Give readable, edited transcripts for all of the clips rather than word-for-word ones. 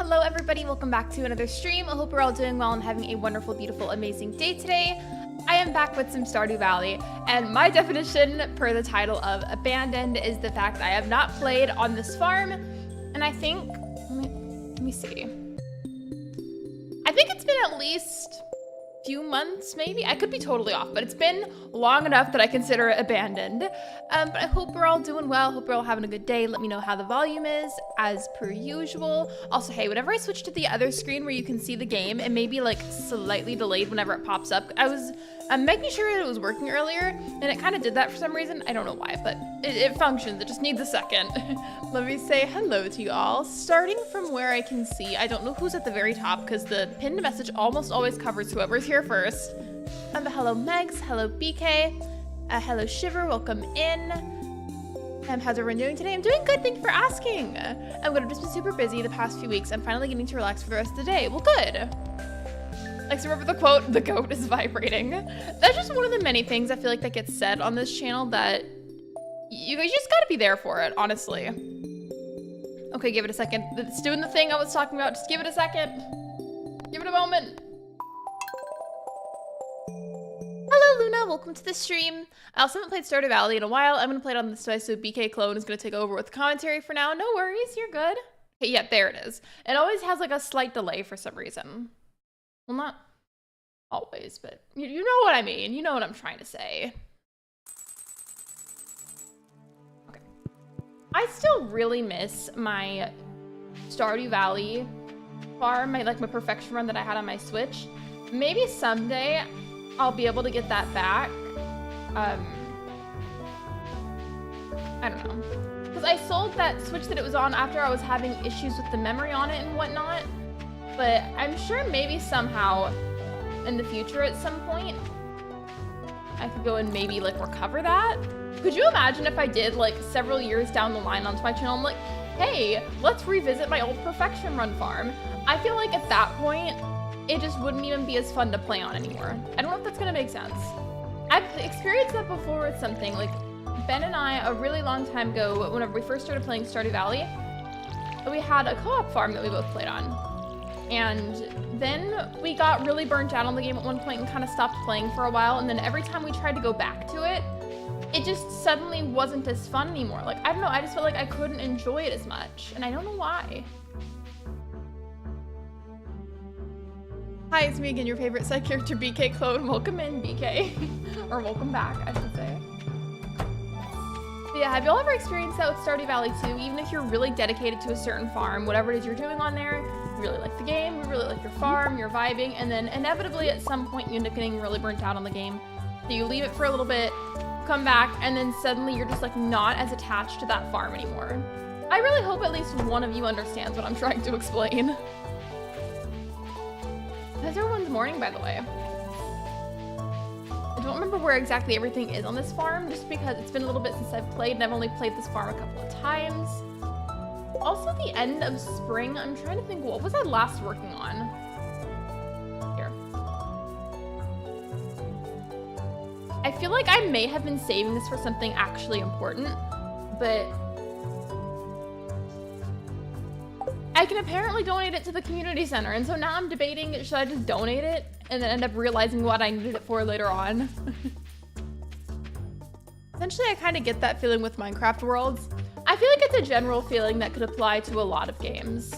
Hello everybody, welcome back to another stream. I hope we're all doing well and having a wonderful, beautiful, amazing day today. I am back with some Stardew Valley, and my definition per the title of abandoned is the fact I have not played on this farm, and I think, let me see. I think it's been at least a few months, maybe? I could be totally off, but it's been long enough that I consider it abandoned. But I hope we're all doing well. Hope we're all having a good day. Let me know how the volume is, as per usual. Also, hey, whenever I switch to the other screen where you can see the game, it may be like slightly delayed whenever it pops up. I was making sure that it was working earlier, and it kind of did that for some reason. I don't know why, but it functions. It just needs a second. Let me say hello to you all. Starting from where I can see, I don't know who's at the very top because the pinned message almost always covers whoever's here first. Hello Megs, hello BK, hello Shiver, welcome in. How's everyone doing today? I'm doing good, thank you for asking. I've just been super busy the past few weeks. I'm finally getting to relax for the rest of the day. Well, good. Like, so remember the quote, the goat is vibrating. That's just one of the many things I feel like that gets said on this channel that you just gotta be there for it, honestly. Okay, give it a second. It's doing the thing I was talking about. Just give it a second. Give it a moment. Hello Luna, welcome to the stream. I also haven't played Stardew Valley in a while. I'm gonna play it on this device, so BK Clone is gonna take over with commentary for now. No worries, you're good. Okay, yeah, there it is. It always has like a slight delay for some reason. Well, not always, but you know what I mean. You know what I'm trying to say. Okay. I still really miss my Stardew Valley farm, my perfection run that I had on my Switch. Maybe someday I'll be able to get that back. I don't know. Because I sold that Switch that it was on after I was having issues with the memory on it and whatnot. But I'm sure maybe somehow in the future at some point, I could go and maybe like recover that. Could you imagine if I did like several years down the line onto my channel, I'm like, hey, let's revisit my old perfection run farm. I feel like at that point, it just wouldn't even be as fun to play on anymore. I don't know if that's gonna make sense. I've experienced that before with something. Like Ben and I, a really long time ago, whenever we first started playing Stardew Valley, we had a co-op farm that we both played on. And then we got really burnt out on the game at one point and kind of stopped playing for a while. And then every time we tried to go back to it, it just suddenly wasn't as fun anymore. Like, I don't know, I just felt like I couldn't enjoy it as much. And I don't know why. Hi, it's me again, your favorite side character, BK Clone. Welcome in, BK. Or welcome back, I should say. But yeah, have y'all ever experienced that with Stardew Valley too? Even if you're really dedicated to a certain farm, whatever it is you're doing on there, you really like the game, you really like your farm, you're vibing, and then inevitably at some point you end up getting really burnt out on the game. So you leave it for a little bit, come back, and then suddenly you're just like not as attached to that farm anymore. I really hope at least one of you understands what I'm trying to explain. How's everyone's morning, by the way? I don't remember where exactly everything is on this farm, just because it's been a little bit since I've played, and I've only played this farm a couple of times. Also, the end of spring, I'm trying to think, what was I last working on? Here. I feel like I may have been saving this for something actually important, but I can apparently donate it to the community center, and so now I'm debating, should I just donate it and then end up realizing what I needed it for later on? Essentially, I kind of get that feeling with Minecraft Worlds. I feel like it's a general feeling that could apply to a lot of games.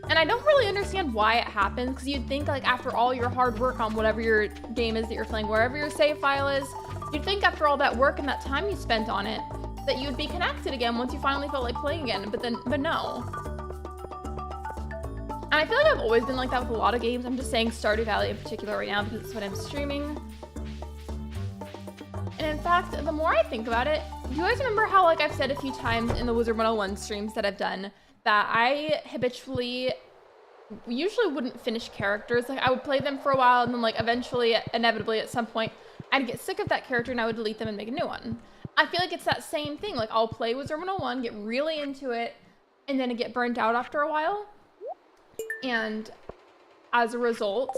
And I don't really understand why it happens, because you'd think like after all your hard work on whatever your game is that you're playing, wherever your save file is, you'd think after all that work and that time you spent on it, that you'd be connected again once you finally felt like playing again, but no. And I feel like I've always been like that with a lot of games. I'm just saying Stardew Valley in particular right now because it's what I'm streaming. And in fact, the more I think about it, do you guys remember how, like I've said a few times in the Wizard 101 streams that I've done, that I habitually usually wouldn't finish characters? Like I would play them for a while and then like eventually, inevitably at some point, I'd get sick of that character and I would delete them and make a new one. I feel like it's that same thing. Like I'll play Wizard 101, get really into it, and then I get burnt out after a while. And as a result,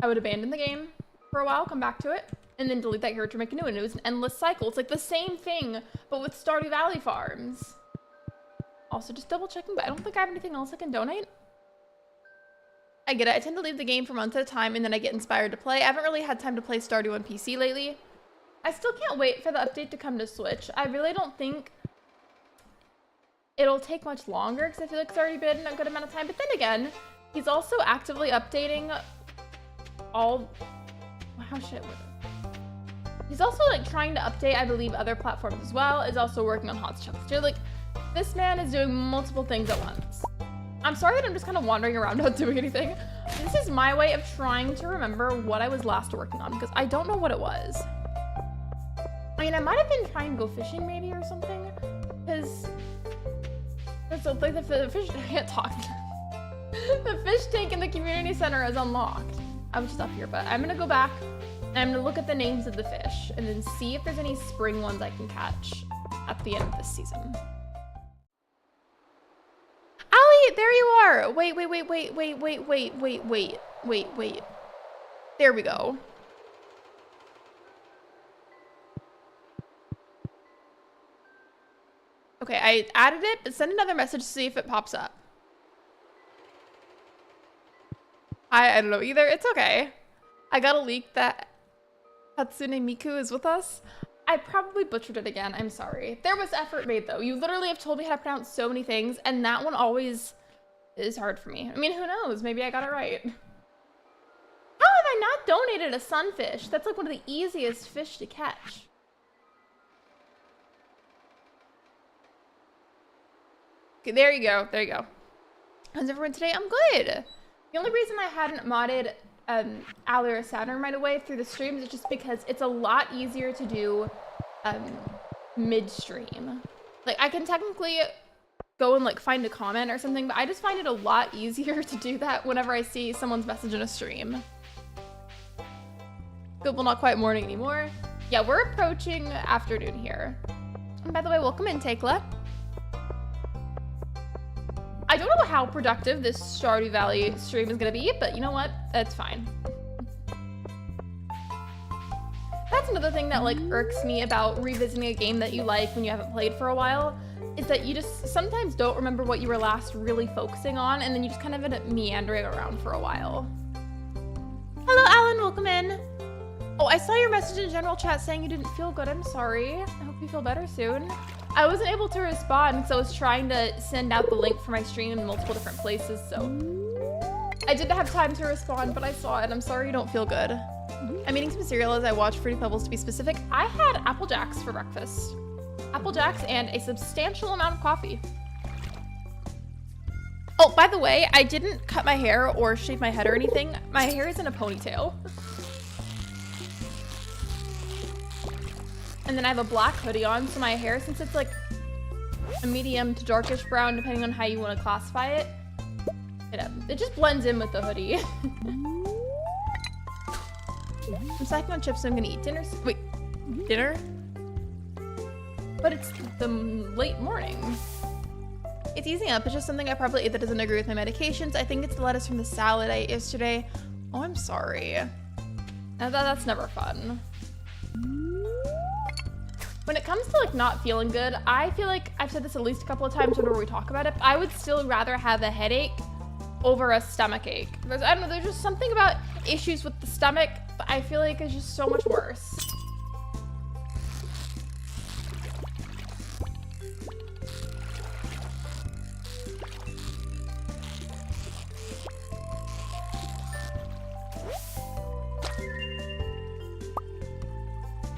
I would abandon the game for a while, come back to it, and then delete that character, make a new one. It was an endless cycle. It's like the same thing, but with Stardew Valley farms. Also, just double checking, but I don't think I have anything else I can donate. I get it. I tend to leave the game for months at a time and then I get inspired to play. I haven't really had time to play Stardew on PC lately. I still can't wait for the update to come to Switch. I really don't think it'll take much longer because I feel like it's already been a good amount of time. But then again, he's also actively updating all... How should I word it? He's also like trying to update, I believe, other platforms as well. Is also working on Hot Stuff. So like, this man is doing multiple things at once. I'm sorry that I'm just kind of wandering around not doing anything. This is my way of trying to remember what I was last working on because I don't know what it was. I mean, I might have been trying to go fishing maybe or something because like the fish, I can't talk. The fish tank in the community center is unlocked. I was just up here, but I'm gonna go back and I'm gonna look at the names of the fish and then see if there's any spring ones I can catch at the end of this season. There you are. Wait. There we go. Okay, I added it, but send another message to see if it pops up. I don't know either. It's okay. I got a leak that Hatsune Miku is with us. I probably butchered it again. I'm sorry. There was effort made, though. You literally have told me how to pronounce so many things, and that one always is hard for me. I mean, who knows? Maybe I got it right. How have I not donated a sunfish? That's like one of the easiest fish to catch. Okay, there you go. There you go. How's everyone today? I'm good. The only reason I hadn't modded Ally or Saturn right away through the streams is just because it's a lot easier to do midstream. Like, I can technically go and like find a comment or something, but I just find it a lot easier to do that whenever I see someone's message in a stream. Good, well, not quite morning anymore. Yeah, we're approaching afternoon here. And by the way, welcome in, Tekla. I don't know how productive this Stardew Valley stream is gonna be, but you know what? That's fine. That's another thing that like irks me about revisiting a game that you like when you haven't played for a while, is that you just sometimes don't remember what you were last really focusing on, and then you just kind of end up meandering around for a while. Hello, Alan, welcome in. Oh, I saw your message in general chat saying you didn't feel good. I'm sorry. I hope you feel better soon. I wasn't able to respond because I was trying to send out the link for my stream in multiple different places, so I didn't have time to respond, but I saw it. I'm sorry you don't feel good. I'm eating some cereal as I watch Fruity Pebbles. To be specific, I had Apple Jacks for breakfast. Apple Jacks and a substantial amount of coffee. Oh, by the way, I didn't cut my hair or shave my head or anything. My hair is in a ponytail. And then I have a black hoodie on, so my hair, since it's like a medium to darkish brown, depending on how you want to classify it, it just blends in with the hoodie. I'm snacking on chips, so I'm gonna eat dinner. Wait, dinner? But it's the late morning. It's easing up. It's just something I probably ate that doesn't agree with my medications. I think it's the lettuce from the salad I ate yesterday. Oh, I'm sorry. That's never fun. When it comes to like not feeling good, I feel like I've said this at least a couple of times whenever we talk about it, but I would still rather have a headache over a stomach ache. Because I don't know, there's just something about issues with the stomach that I feel like is just so much worse.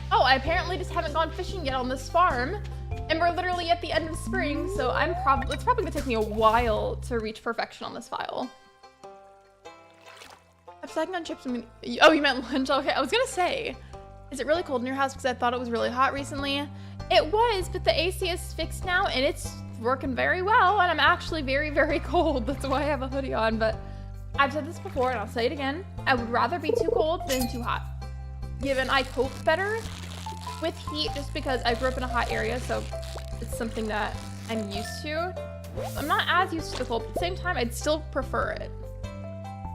Oh, I apparently just haven't gone fishing yet on this farm, and we're literally at the end of spring, so it's probably gonna take me a while to reach perfection on this file. I'm snacking on chips. Oh, you meant lunch? Okay, I was gonna say, is it really cold in your house? Because I thought it was really hot recently. It was, but the AC is fixed now, and it's working very well, and I'm actually very, very cold. That's why I have a hoodie on, but I've said this before, and I'll say it again. I would rather be too cold than too hot. Given I cope better with heat just because I grew up in a hot area, so it's something that I'm used to. I'm not as used to the cold, but at the same time, I'd still prefer it.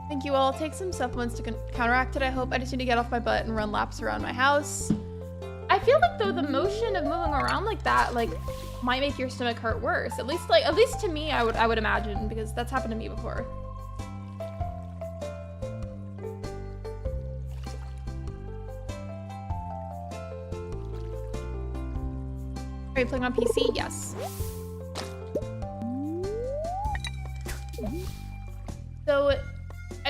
Thank you all. I'll take some supplements to counteract it, I hope. I just need to get off my butt and run laps around my house. I feel like, though, the motion of moving around like that, like, might make your stomach hurt worse. At least to me, I would imagine, because that's happened to me before. you playing on PC? Yes. So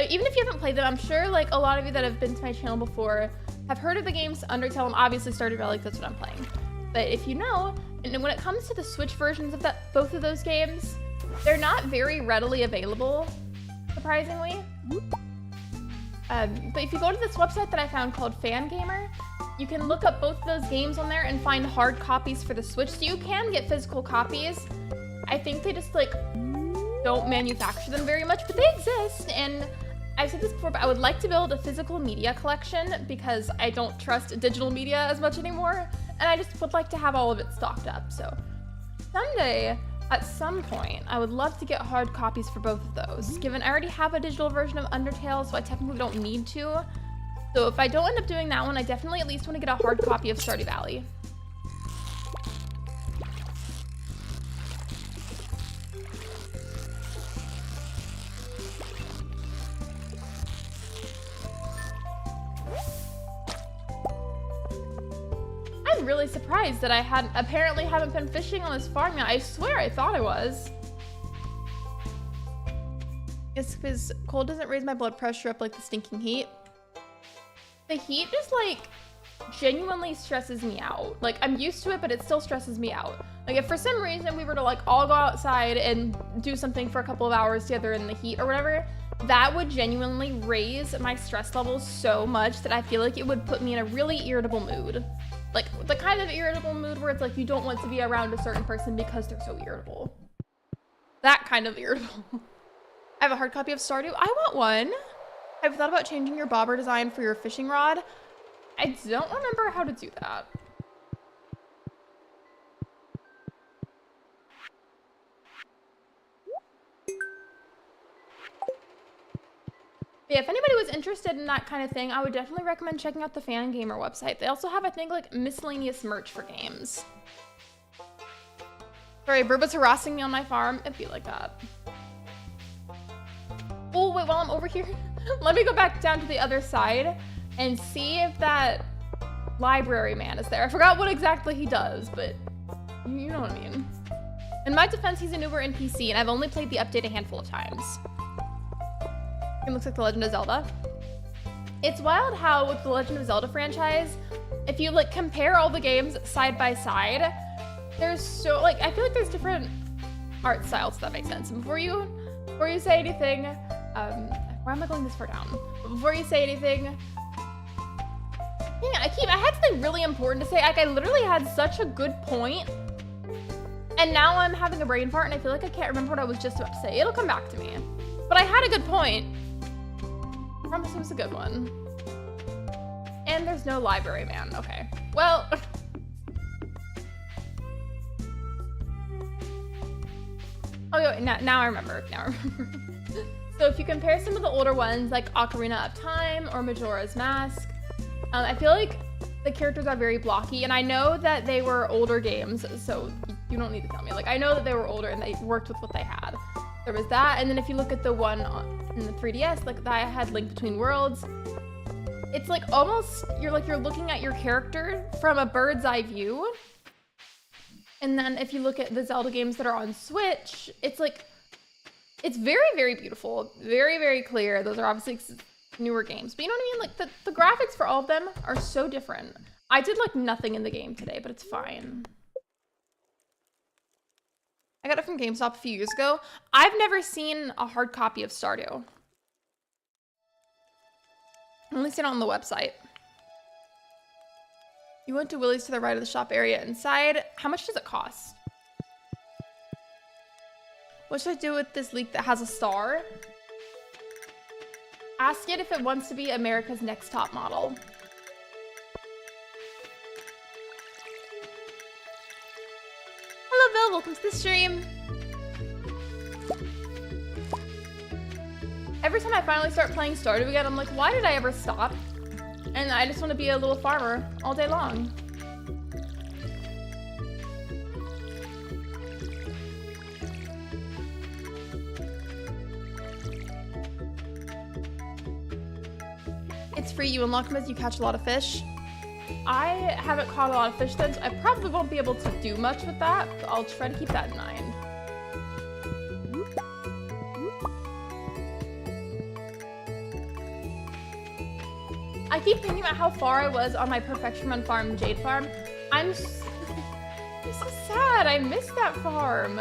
even if you haven't played them, I'm sure like a lot of you that have been to my channel before have heard of the games Undertale and obviously Stardew Valley. That's what I'm playing. But if you know, and when it comes to the Switch versions of both of those games, they're not very readily available, surprisingly. But if you go to this website that I found called Fangamer, you can look up both of those games on there and find hard copies for the Switch. So you can get physical copies. I think they just like don't manufacture them very much, but they exist. And I've said this before, but I would like to build a physical media collection because I don't trust digital media as much anymore. And I just would like to have all of it stocked up. So someday, at some point, I would love to get hard copies for both of those. Given I already have a digital version of Undertale, so I technically don't need to. So if I don't end up doing that one, I definitely at least want to get a hard copy of Stardew Valley. I'm really surprised that I apparently haven't been fishing on this farm yet. I swear I thought I was. It's because cold doesn't raise my blood pressure up like the stinking heat. The heat just like genuinely stresses me out. Like I'm used to it, but it still stresses me out. Like if for some reason we were to like all go outside and do something for a couple of hours together in the heat or whatever, that would genuinely raise my stress levels so much that I feel like it would put me in a really irritable mood. Like the kind of irritable mood where it's like you don't want to be around a certain person because they're so irritable. That kind of irritable. I have a hard copy of Stardew. I want one. Have you thought about changing your bobber design for your fishing rod? I don't remember how to do that. Yeah, if anybody was interested in that kind of thing, I would definitely recommend checking out the Fangamer website. They also have, I think, like miscellaneous merch for games. Sorry, Burba's harassing me on my farm. It'd be like that. Oh, wait, while I'm over here, let me go back down to the other side and see if that library man is there. I forgot what exactly he does, but you know what I mean. In my defense, he's a newer NPC, and I've only played the update a handful of times. It looks like The Legend of Zelda. It's wild how with the Legend of Zelda franchise, if you like compare all the games side by side, there's so like I feel like there's different art styles, if that makes sense. And before you say anything, why am I going this far down? Before you say anything, yeah, I had something really important to say. Like I literally had such a good point, and now I'm having a brain fart, and I feel like I can't remember what I was just about to say. It'll come back to me. But I had a good point. I promise it was a good one. And there's no library man. Okay. Well. Oh, yeah, now I remember. Now I remember. So if you compare some of the older ones, like Ocarina of Time or Majora's Mask, I feel like the characters are very blocky. And I know that they were older games, so you don't need to tell me. Like, I know that they were older and they worked with what they had. There was that, and then if you look at the one in the 3DS, like that had Link Between Worlds, it's like almost, you're looking at your character from a bird's eye view. And then if you look at the Zelda games that are on Switch, it's like, it's very, very beautiful, very, very clear. Those are obviously newer games, but you know what I mean? Like the graphics for all of them are so different. I did like nothing in the game today, but it's fine. I got it from GameStop a few years ago. I've never seen a hard copy of Stardew. I've only seen it on the website. You went to Willie's to the right of the shop area inside. How much does it cost? What should I do with this leek that has a star? Ask it if it wants to be America's next top model. Hello, Bill. Welcome to the stream. Every time I finally start playing Stardew again, I'm like, why did I ever stop? And I just want to be a little farmer all day long. It's free. You unlock them as you catch a lot of fish. I haven't caught a lot of fish then, so I probably won't be able to do much with that, but I'll try to keep that in mind. I keep thinking about how far I was on my Perfection Run farm, Jade Farm. I'm so sad. I missed that farm.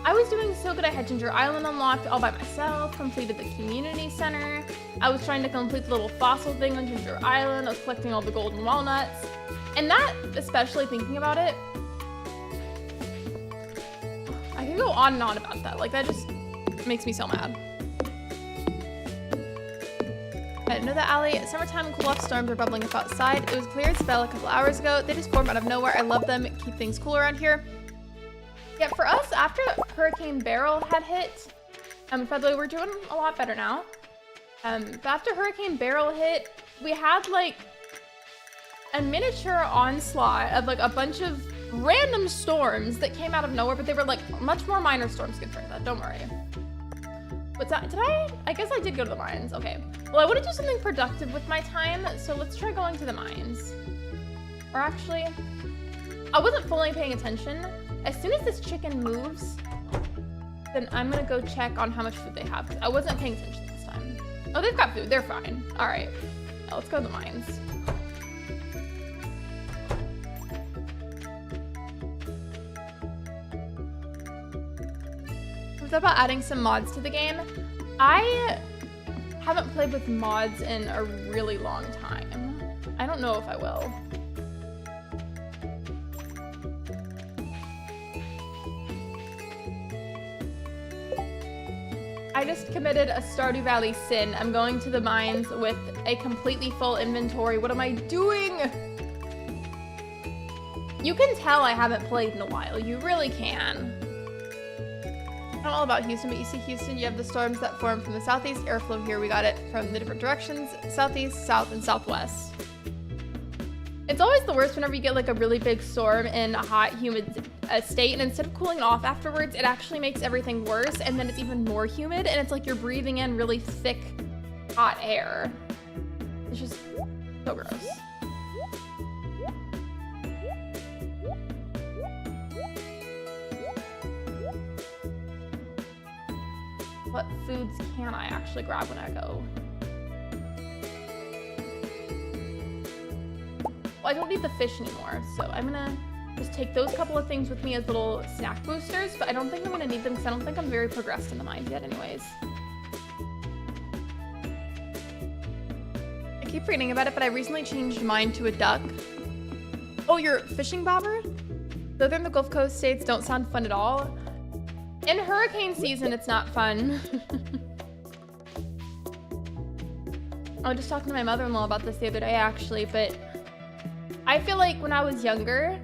I was doing so good. I had Ginger Island unlocked all by myself, completed the community center. I was trying to complete the little fossil thing on Ginger Island. I was collecting all the golden walnuts. And that, especially thinking about it, I can go on and on about that. Like, that just makes me so mad. I didn't know that, Allie. Summertime cool-off storms are bubbling up outside. It was clear as a spell a couple hours ago. They just form out of nowhere. I love them. Keep things cool around here. Yeah, for us, after Hurricane Beryl had hit, by the way, we're doing a lot better now. But after Hurricane Beryl hit, we had like a miniature onslaught of like a bunch of random storms that came out of nowhere, but they were like much more minor storms compared to that. Don't worry. What's that? I guess I did go to the mines. Okay. Well, I want to do something productive with my time, so let's try going to the mines. Or actually, I wasn't fully paying attention. As soon as this chicken moves, then I'm gonna go check on how much food they have, because I wasn't paying attention this time. Oh, they've got food. They're fine. All right. Now let's go to the mines. What's about adding some mods to the game? I haven't played with mods in a really long time. I don't know if I will. I just committed a Stardew Valley sin. I'm going to the mines with a completely full inventory. What am I doing? You can tell I haven't played in a while. You really can. I don't know all about Houston, but you see Houston, you have the storms that form from the southeast airflow here. We got it from the different directions, southeast, south, and southwest. It's always the worst whenever you get like a really big storm in a hot, humid state, and instead of cooling off afterwards, it actually makes everything worse, and then it's even more humid, and it's like you're breathing in really thick, hot air. It's just so gross. What foods can I actually grab when I go? Well, I don't need the fish anymore, so I'm gonna just take those couple of things with me as little snack boosters, but I don't think I'm gonna need them because I don't think I'm very progressed in the mines yet anyways. I keep forgetting about it, but I recently changed mine to a duck. Oh, you're fishing bobber? Southern the Gulf Coast states don't sound fun at all. In hurricane season, it's not fun. I was just talking to my mother-in-law about this the other day, actually, but I feel like when I was younger,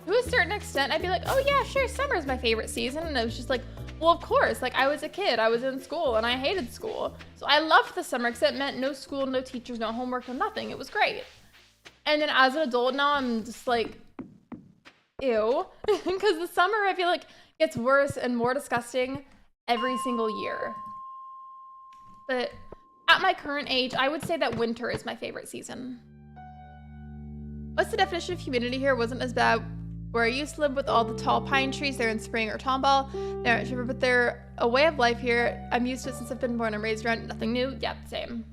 to a certain extent, I'd be like, oh yeah, sure, summer's my favorite season. And it was just like, well, of course, like I was a kid, I was in school and I hated school. So I loved the summer because it meant no school, no teachers, no homework, no nothing. It was great. And then as an adult now, I'm just like, ew. Because the summer, I feel like, gets worse and more disgusting every single year. But at my current age, I would say that winter is my favorite season. What's the definition of humidity here? Wasn't as bad where I used to live with all the tall pine trees there in spring or tomball. They aren't sure, but they're a way of life here. I'm used to it since I've been born and raised around. Nothing new. Yep, same.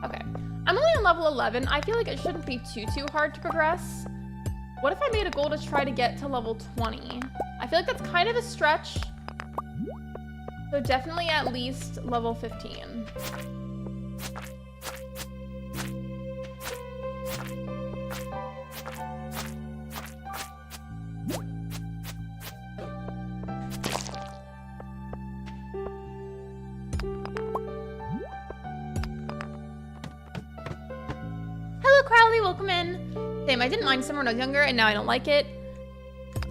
Okay, I'm only on level 11. I feel like it shouldn't be too hard to progress. What if I made a goal to try to get to level 20? I feel like that's kind of a stretch. So definitely at least level 15. Hello, Crowley, welcome in. Same, I didn't mind summer when I was younger, and now I don't like it.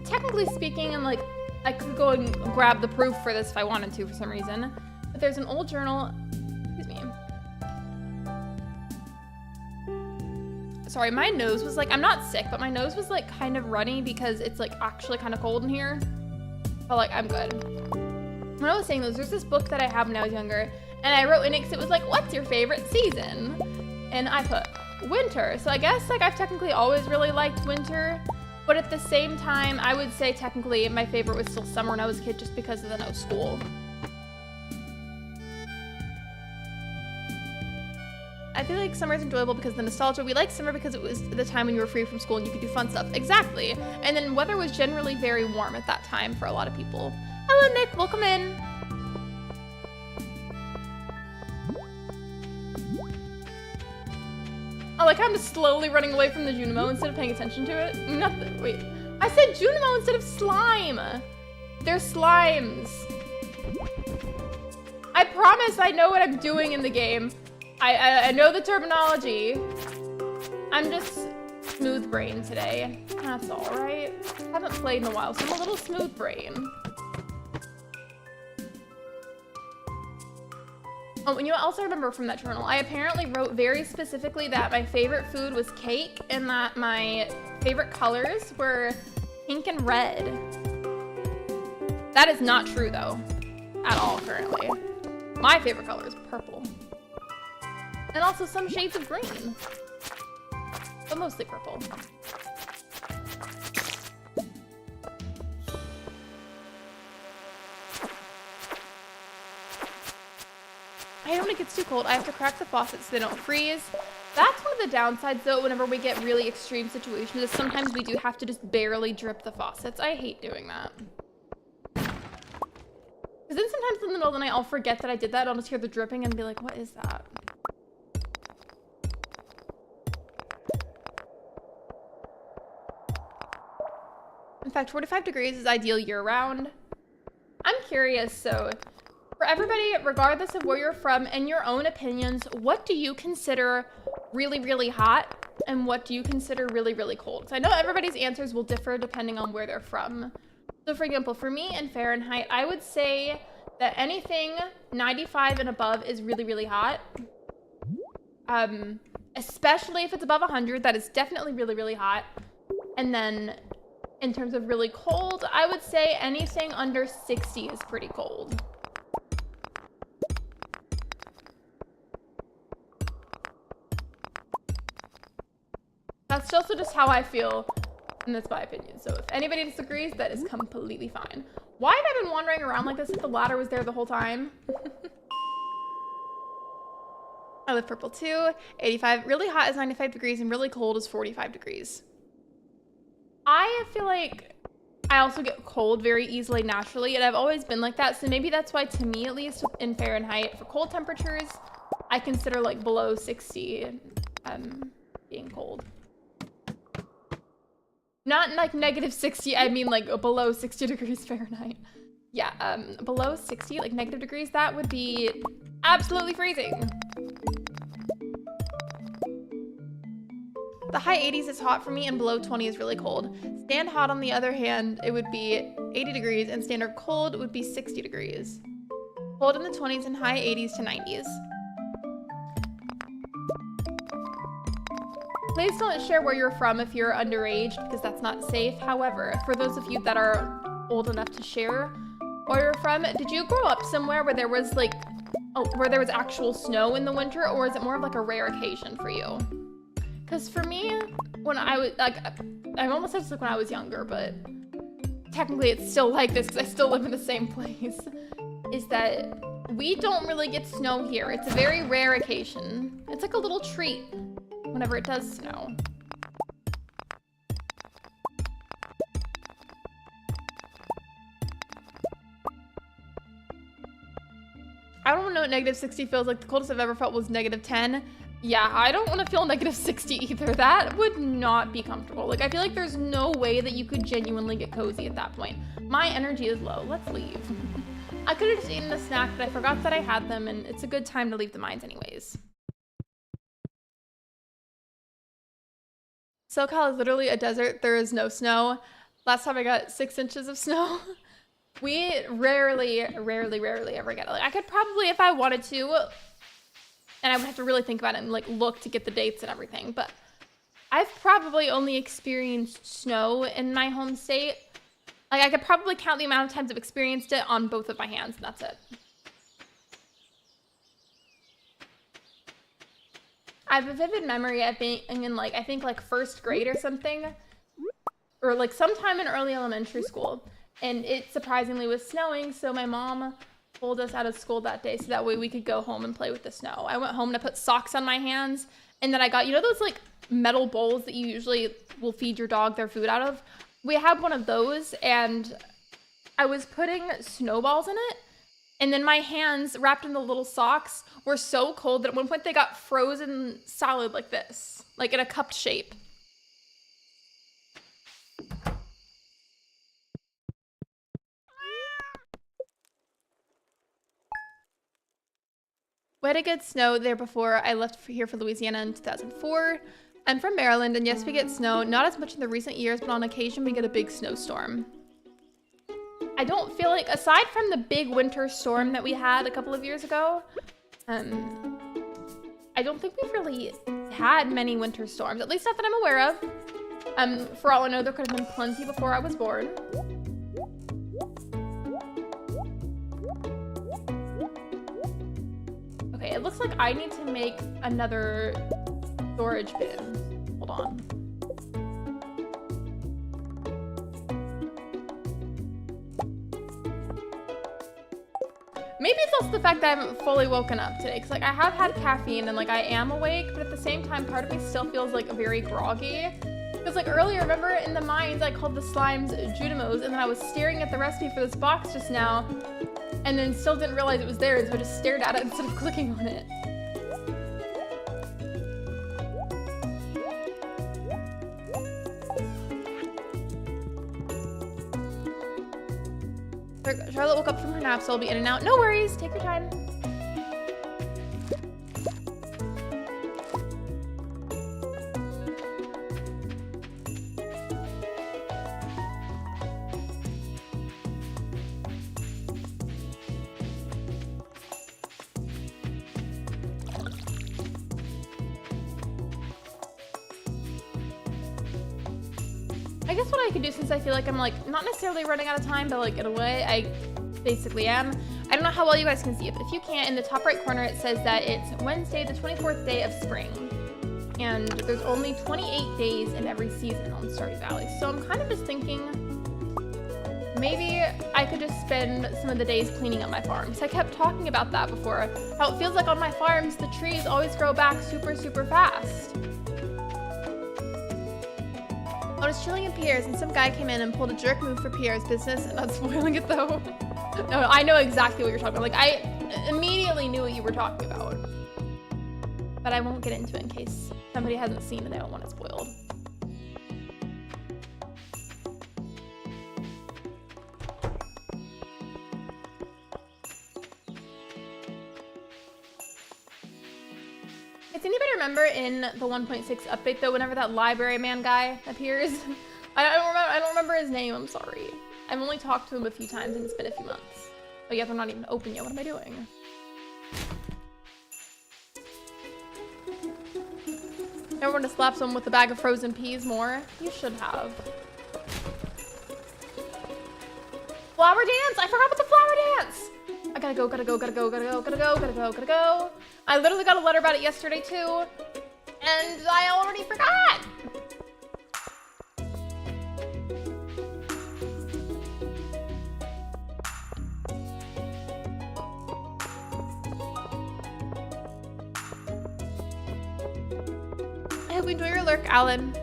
Technically speaking, and like, I could go and grab the proof for this if I wanted to for some reason. But there's an old journal. Excuse me. Sorry, my nose was like, I'm not sick, but my nose was like kind of runny because it's like actually kind of cold in here. But like, I'm good. When I was saying those, there's this book that I had when I was younger, and I wrote in it because it was like, what's your favorite season? And I put winter. So I guess like I've technically always really liked winter, but at the same time, I would say technically my favorite was still summer when I was a kid just because of the no school. I feel like summer is enjoyable because of the nostalgia. We like summer because it was the time when you were free from school and you could do fun stuff. Exactly. And then weather was generally very warm at that time for a lot of people. Hello, Nick. Welcome in. I like how I'm just slowly running away from the Junimo instead of paying attention to it. Wait. I said Junimo instead of slime. They're slimes. I promise I know what I'm doing in the game. I know the terminology. I'm just smooth brain today. That's all right. I haven't played in a while, so I'm a little smooth brain. Oh, and you also remember from that journal, I apparently wrote very specifically that my favorite food was cake and that my favorite colors were pink and red. That is not true though, at all currently. My favorite color is purple. And also some shades of green, but mostly purple. I hate when it gets too cold. I have to crack the faucets so they don't freeze. That's one of the downsides though, whenever we get really extreme situations, is sometimes we do have to just barely drip the faucets. I hate doing that. Because then sometimes in the middle of the night, I'll forget that I did that. I'll just hear the dripping and be like, what is that? In fact, 45 degrees is ideal year-round. I'm curious, so for everybody, regardless of where you're from, in your own opinions, what do you consider really, really hot? And what do you consider really, really cold? Because I know everybody's answers will differ depending on where they're from. So for example, for me in Fahrenheit, I would say that anything 95 and above is really, really hot. Especially if it's above 100, that is definitely really, really hot. And then in terms of really cold, I would say anything under 60 is pretty cold. That's also just how I feel, and that's my opinion. So if anybody disagrees, that is completely fine. Why have I been wandering around like this if the ladder was there the whole time? I live purple too. 85. Really hot is 95 degrees and really cold is 45 degrees. I feel like I also get cold very easily naturally, and I've always been like that. So maybe that's why, to me at least, in Fahrenheit, for cold temperatures, I consider like below 60 being cold. Not like negative 60, I mean like below 60 degrees Fahrenheit. Yeah, below 60, like negative degrees, that would be absolutely freezing. The high 80s is hot for me and below 20 is really cold. Stand hot, on the other hand, it would be 80 degrees and standard cold would be 60 degrees. Cold in the 20s and high 80s to 90s. Please don't share where you're from if you're underage because that's not safe. However, for those of you that are old enough to share where you're from, did you grow up somewhere where there was like, where there was actual snow in the winter, or is it more of like a rare occasion for you? Because for me, when I was like, I almost said this like when I was younger, but technically it's still like this because I still live in the same place, is that we don't really get snow here. It's a very rare occasion. It's like a little treat whenever it does snow. I don't know what negative 60 feels like. The coldest I've ever felt was negative 10. Yeah, I don't want to feel negative 60 either. That would not be comfortable. Like, I feel like there's no way that you could genuinely get cozy at that point. My energy is low. Let's leave. I could have just eaten a snack, but I forgot that I had them, and it's a good time to leave the mines anyways. SoCal is literally a desert. There is no snow. Last time I got 6 inches of snow. We rarely ever get it. Like, I could probably, if I wanted to, and I would have to really think about it and like look to get the dates and everything, but I've probably only experienced snow in my home state Like, I could probably count the amount of times I've experienced it on both of my hands, and that's it. I have a vivid memory of being in, like, I think, like, first grade or something. Or, like, sometime in early elementary school. And it surprisingly was snowing, so my mom pulled us out of school that day so that way we could go home and play with the snow. I went home and I put socks on my hands, and then I got, you know those, like, metal bowls that you usually will feed your dog their food out of? We had one of those, and I was putting snowballs in it, and then my hands, wrapped in the little socks, were so cold that at one point they got frozen solid like this, like in a cupped shape. We had a good snow there before I left here for Louisiana in 2004. I'm from Maryland, and yes, we get snow. Not as much in the recent years, but on occasion we get a big snowstorm. I don't feel like, aside from the big winter storm that we had a couple of years ago, I don't think we've really had many winter storms, at least not that I'm aware of. For all I know, there could have been plenty before I was born. Okay, it looks like I need to make another storage bin. Hold on. Maybe it's also the fact that I haven't fully woken up today, because like I have had caffeine and like I am awake, but at the same time part of me still feels like very groggy. Because like earlier, remember in the mines I called the slimes Judimos, and then I was staring at the recipe for this box just now, and then still didn't realize it was there, so I just stared at it instead of clicking on it. Charlotte woke up from her nap, so I'll be in and out. No worries, take your time. I guess what I could do, since I feel like I'm like not necessarily running out of time, but like in a way I basically am. I don't know how well you guys can see it, but if you can't, in the top right corner it says that it's Wednesday, the 24th day of spring. And there's only 28 days in every season on Stardew Valley. So I'm kind of just thinking maybe I could just spend some of the days cleaning up my farm. So I kept talking about that before, how it feels like on my farms the trees always grow back super, super fast. I was chilling in Pierre's and some guy came in and pulled a jerk move for Pierre's business, and not spoiling it though. No, I know exactly what you're talking about. Like, I immediately knew what you were talking about. But I won't get into it in case somebody hasn't seen and they don't want it spoiled. Does anybody remember in the 1.6 update though, whenever that library man guy appears? I don't remember his name, I'm sorry. I've only talked to him a few times and it's been a few months. Oh yeah, they're not even open yet, what am I doing? Never want to slap someone with a bag of frozen peas more? You should have. Flower dance! I forgot about the flower dance! I gotta go, gotta go, gotta go, gotta go, gotta go, gotta go, gotta go. I literally got a letter about it yesterday too, and I already forgot! I hope you enjoy your lurk, Alan.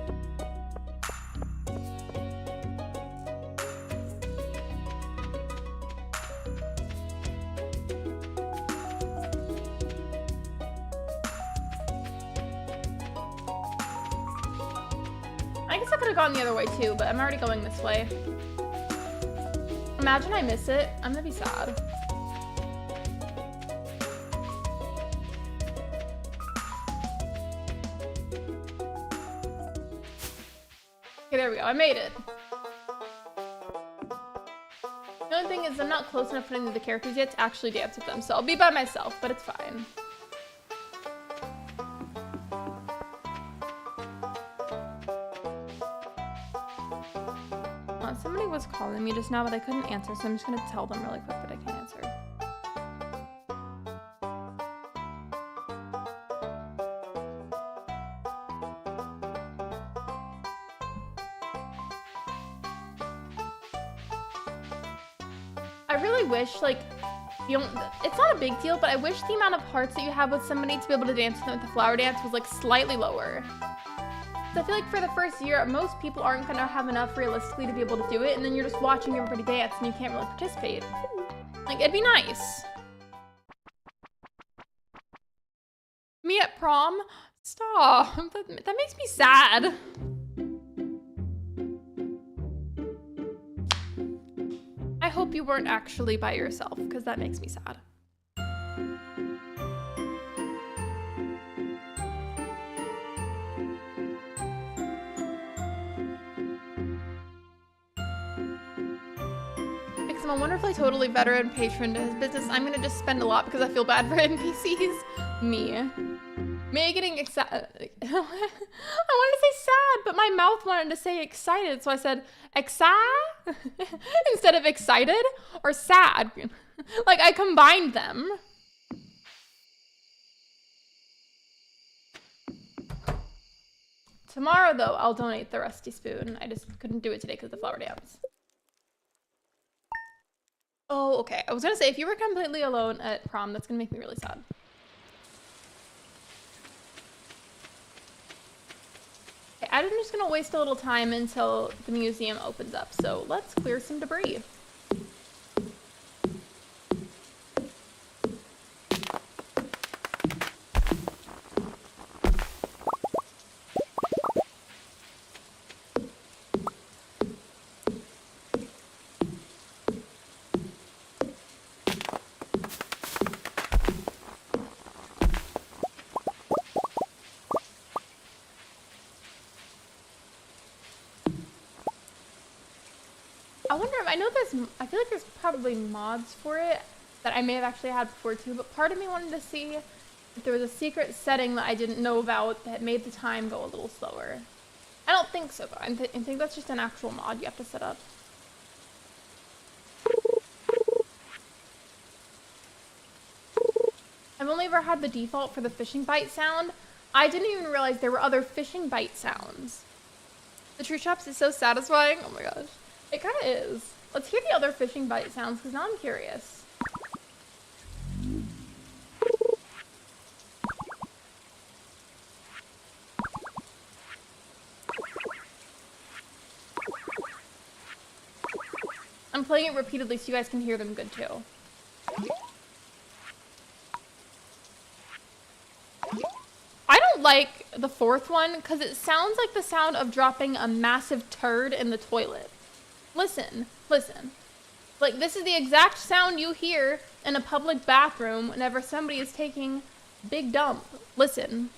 I guess I could have gone the other way too, but I'm already going this way. Imagine I miss it. I'm gonna be sad. Okay, there we go. I made it. The only thing is I'm not close enough to any of the characters yet to actually dance with them, so I'll be by myself, but it's fine. Somebody was calling calling me just now, but I couldn't answer, so I'm just gonna tell them really quick that I can't answer. I really wish, like, it's not a big deal, but I wish the amount of hearts that you have with somebody to be able to dance with them with the flower dance was, like, slightly lower. I feel like for the first year, most people aren't gonna have enough realistically to be able to do it, and then you're just watching everybody dance and you can't really participate. Like, it'd be nice. Me at prom? Stop. That makes me sad. I hope you weren't actually by yourself, because that makes me sad. I'm a wonderfully totally veteran patron to his business. I'm gonna just spend a lot because I feel bad for NPCs. Me getting excited. I wanted to say sad, but my mouth wanted to say excited, so I said instead of excited or sad. Like, I combined them. Tomorrow, though, I'll donate the rusty spoon. I just couldn't do it today because of the flower dance. Oh, okay. I was gonna say, if you were completely alone at prom, that's gonna make me really sad. Okay, I'm just gonna waste a little time until the museum opens up, so let's clear some debris. I feel like there's probably mods for it that I may have actually had before too, but part of me wanted to see if there was a secret setting that I didn't know about that made the time go a little slower. I don't think so, though. I think that's just an actual mod you have to set up. I've only ever had the default for the fishing bite sound. I didn't even realize there were other fishing bite sounds. The tree chops is so satisfying. Oh my gosh. It kind of is. Let's hear the other fishing bite sounds, because now I'm curious. I'm playing it repeatedly so you guys can hear them good too. I don't like the fourth one because it sounds like the sound of dropping a massive turd in the toilet. Listen, listen. Like, this is the exact sound you hear in a public bathroom whenever somebody is taking a big dump. Listen.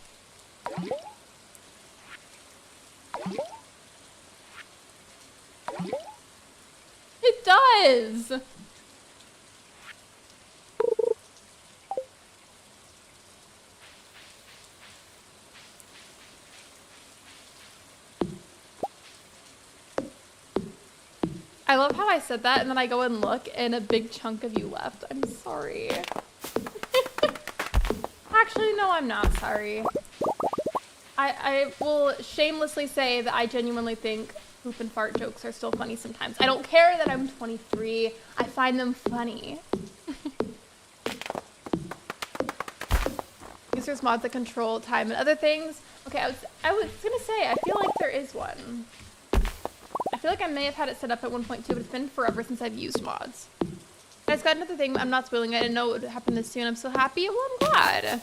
It does! I love how I said that and then I go and look and a big chunk of you left. I'm sorry. Actually, no, I'm not sorry. I will shamelessly say that I genuinely think poop and fart jokes are still funny sometimes. I don't care that I'm 23. I find them funny. There's mods that control time and other things. Okay, I was gonna say, I feel like there is one. I feel like I may have had it set up at 1.2, but it's been forever since I've used mods. Guys, got another thing. I'm not spoiling it. I didn't know it would happen this soon. I'm so happy. Well, I'm glad.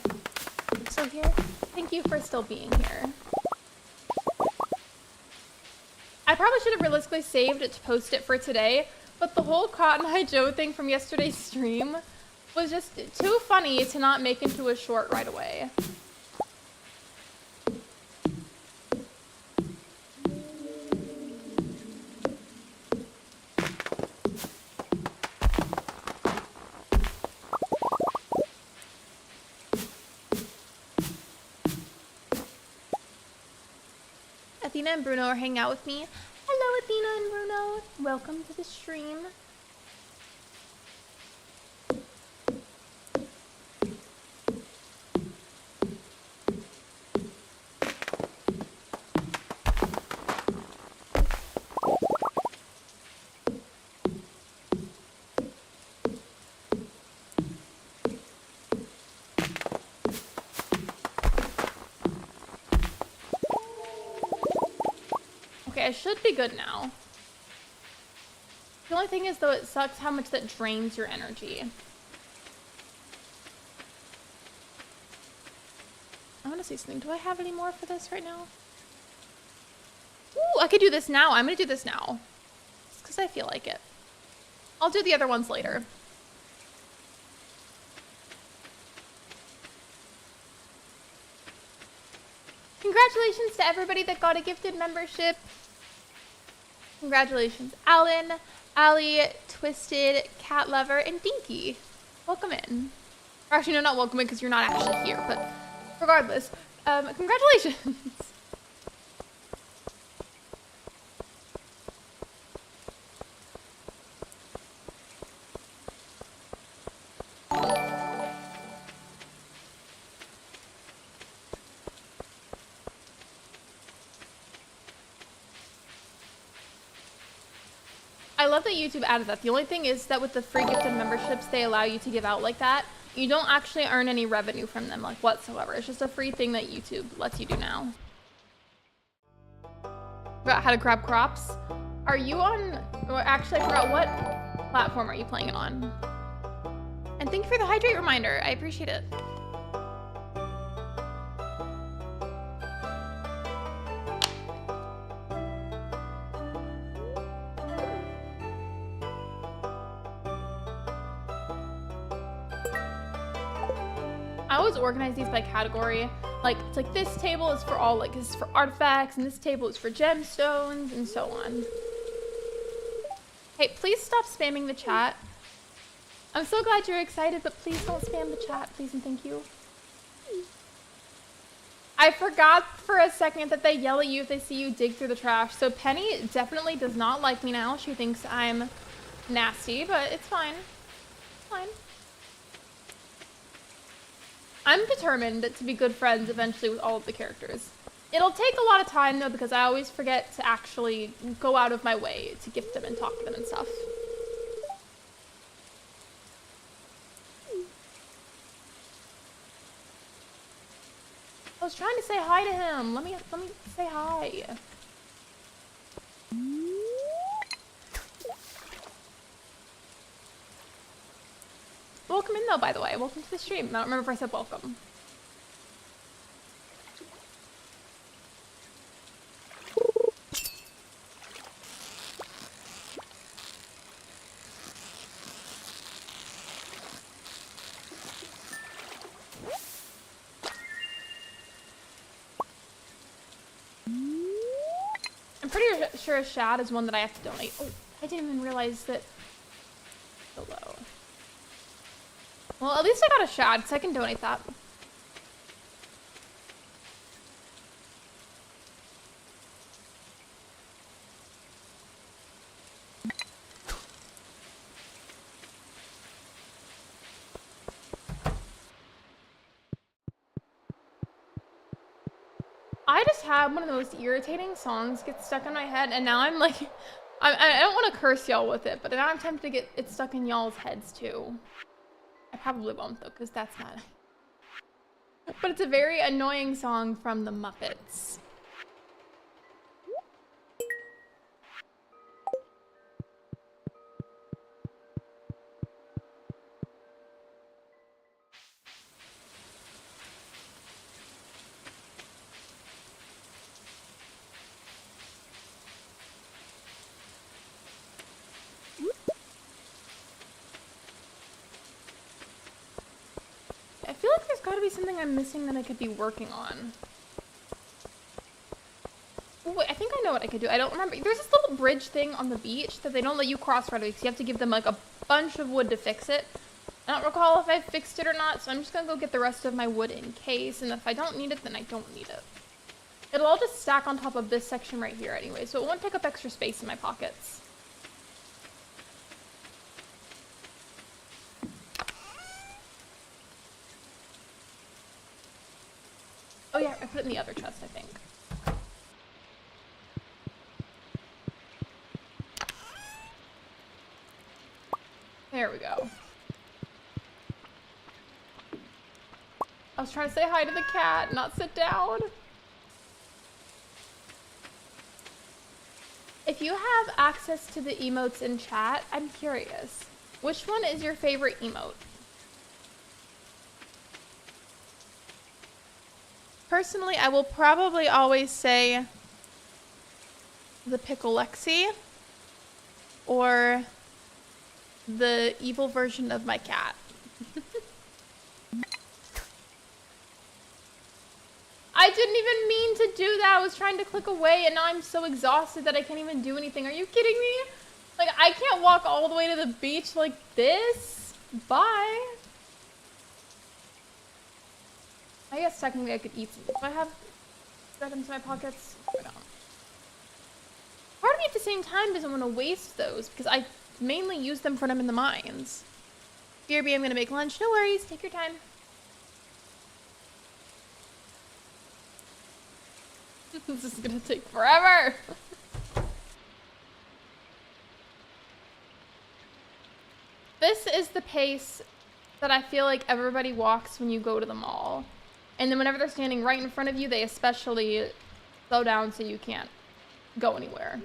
So here, thank you for still being here. I probably should have realistically saved it to post it for today, but the whole Cotton Eye Joe thing from yesterday's stream was just too funny to not make into a short right away. Athena and Bruno are hanging out with me. Hello, Athena and Bruno. Welcome to the stream. I should be good now. The only thing is, though, it sucks how much that drains your energy. I want to say something. Do I have any more for this right now? Ooh, I could do this now. I'm going to do this now. Just because I feel like it. I'll do the other ones later. Congratulations to everybody that got a gifted membership. Congratulations, Alan, Ali, Twisted, Cat Lover, and Dinky. Welcome in. Or actually, no, not welcome in because you're not actually here, but regardless, congratulations. I love that YouTube added that. The only thing is that with the free gifted memberships they allow you to give out like that, you don't actually earn any revenue from them, like, whatsoever. It's just a free thing that YouTube lets you do now. Forgot how to grab crops. Are you on, or actually I forgot, what platform are you playing it on? And thank you for the hydrate reminder. I appreciate it. I always organize these by category. Like, it's like this table is for all, like, this is for artifacts, and this table is for gemstones, and so on. Hey, please stop spamming the chat. I'm so glad you're excited, but please don't spam the chat, please and thank you. I forgot for a second that they yell at you if they see you dig through the trash. So Penny definitely does not like me now. She thinks I'm nasty, but it's fine. It's fine. I'm determined to be good friends eventually with all of the characters. It'll take a lot of time though, because I always forget to actually go out of my way to gift them and talk to them and stuff. I was trying to say hi to him. Let me say hi. Welcome in though, by the way. Welcome to the stream. I don't remember if I said welcome. I'm pretty sure a shad is one that I have to donate. Oh, I didn't even realize that. So low. Well, at least I got a shad, so I can donate that. I just had one of the most irritating songs get stuck in my head, and now I'm like, I don't want to curse y'all with it, but now I'm tempted to get it stuck in y'all's heads too. I probably won't though, because that's not. But it's a very annoying song from the Muppets. I feel like there's gotta be something I'm missing that I could be working on. Oh, wait, I think I know what I could do. I don't remember. There's this little bridge thing on the beach that they don't let you cross right away because you have to give them like a bunch of wood to fix it. I don't recall if I fixed it or not, so I'm just gonna go get the rest of my wood in case, and if I don't need it, then I don't need it. It'll all just stack on top of this section right here anyway, so it won't take up extra space in my pockets. Oh yeah, I put it in the other chest, I think. There we go. I was trying to say hi to the cat, not sit down. If you have access to the emotes in chat, I'm curious. Which one is your favorite emote? Personally, I will probably always say the pickle Lexi or the evil version of my cat. I didn't even mean to do that. I was trying to click away and now I'm so exhausted that I can't even do anything. Are you kidding me? Like, I can't walk all the way to the beach like this. Bye. I guess technically I could eat some. Do I have stuff into my pockets? I don't. Part of me at the same time doesn't want to waste those because I mainly use them when I'm in the mines. BRB, I'm gonna make lunch. No worries, take your time. This is gonna take forever. This is the pace that I feel like everybody walks when you go to the mall. And then whenever they're standing right in front of you, they especially slow down so you can't go anywhere.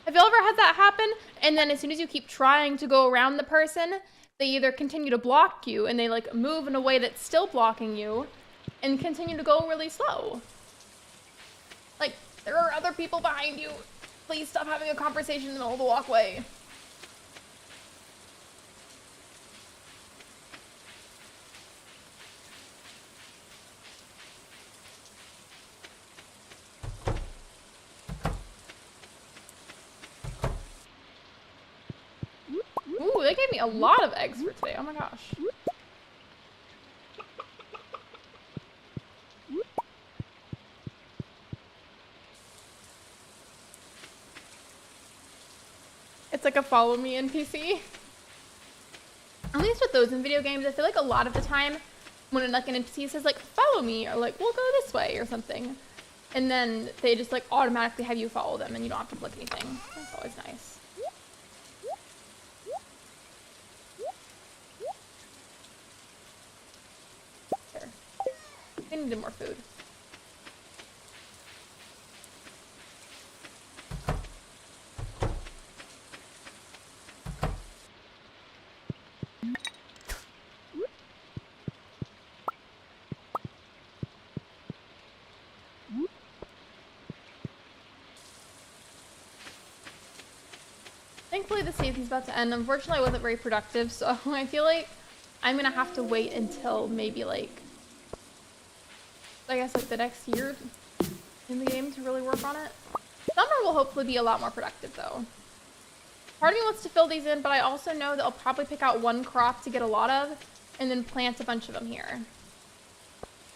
Have you ever had that happen? And then as soon as you keep trying to go around the person, they either continue to block you and they like move in a way that's still blocking you and continue to go really slow. Like, there are other people behind you. Please stop having a conversation in the middle of the walkway. Ooh, they gave me a lot of eggs for today. Oh my gosh. It's like a follow me NPC. At least with those in video games, I feel like a lot of the time when like an NPC says like follow me or like we'll go this way or something, and then they just like automatically have you follow them and you don't have to click anything. That's always nice. There. I needed more food. Thankfully the season's about to end. Unfortunately I wasn't very productive, so I feel like I'm gonna have to wait until maybe like, I guess like the next year in the game to really work on it. Summer will hopefully be a lot more productive though. Part of me wants to fill these in, but I also know that I'll probably pick out one crop to get a lot of and then plant a bunch of them here.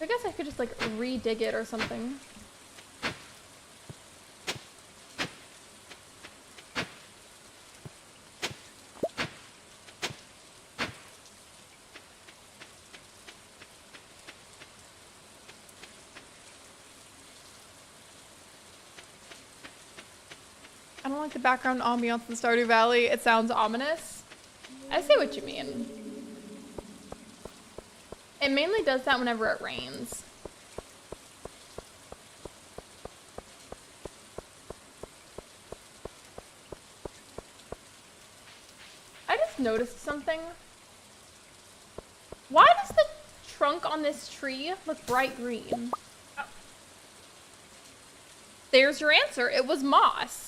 I guess I could just like re-dig it or something. I don't like the background ambiance in Stardew Valley. It sounds ominous. I see what you mean. It mainly does that whenever it rains. I just noticed something. Why does the trunk on this tree look bright green? There's your answer. It was moss.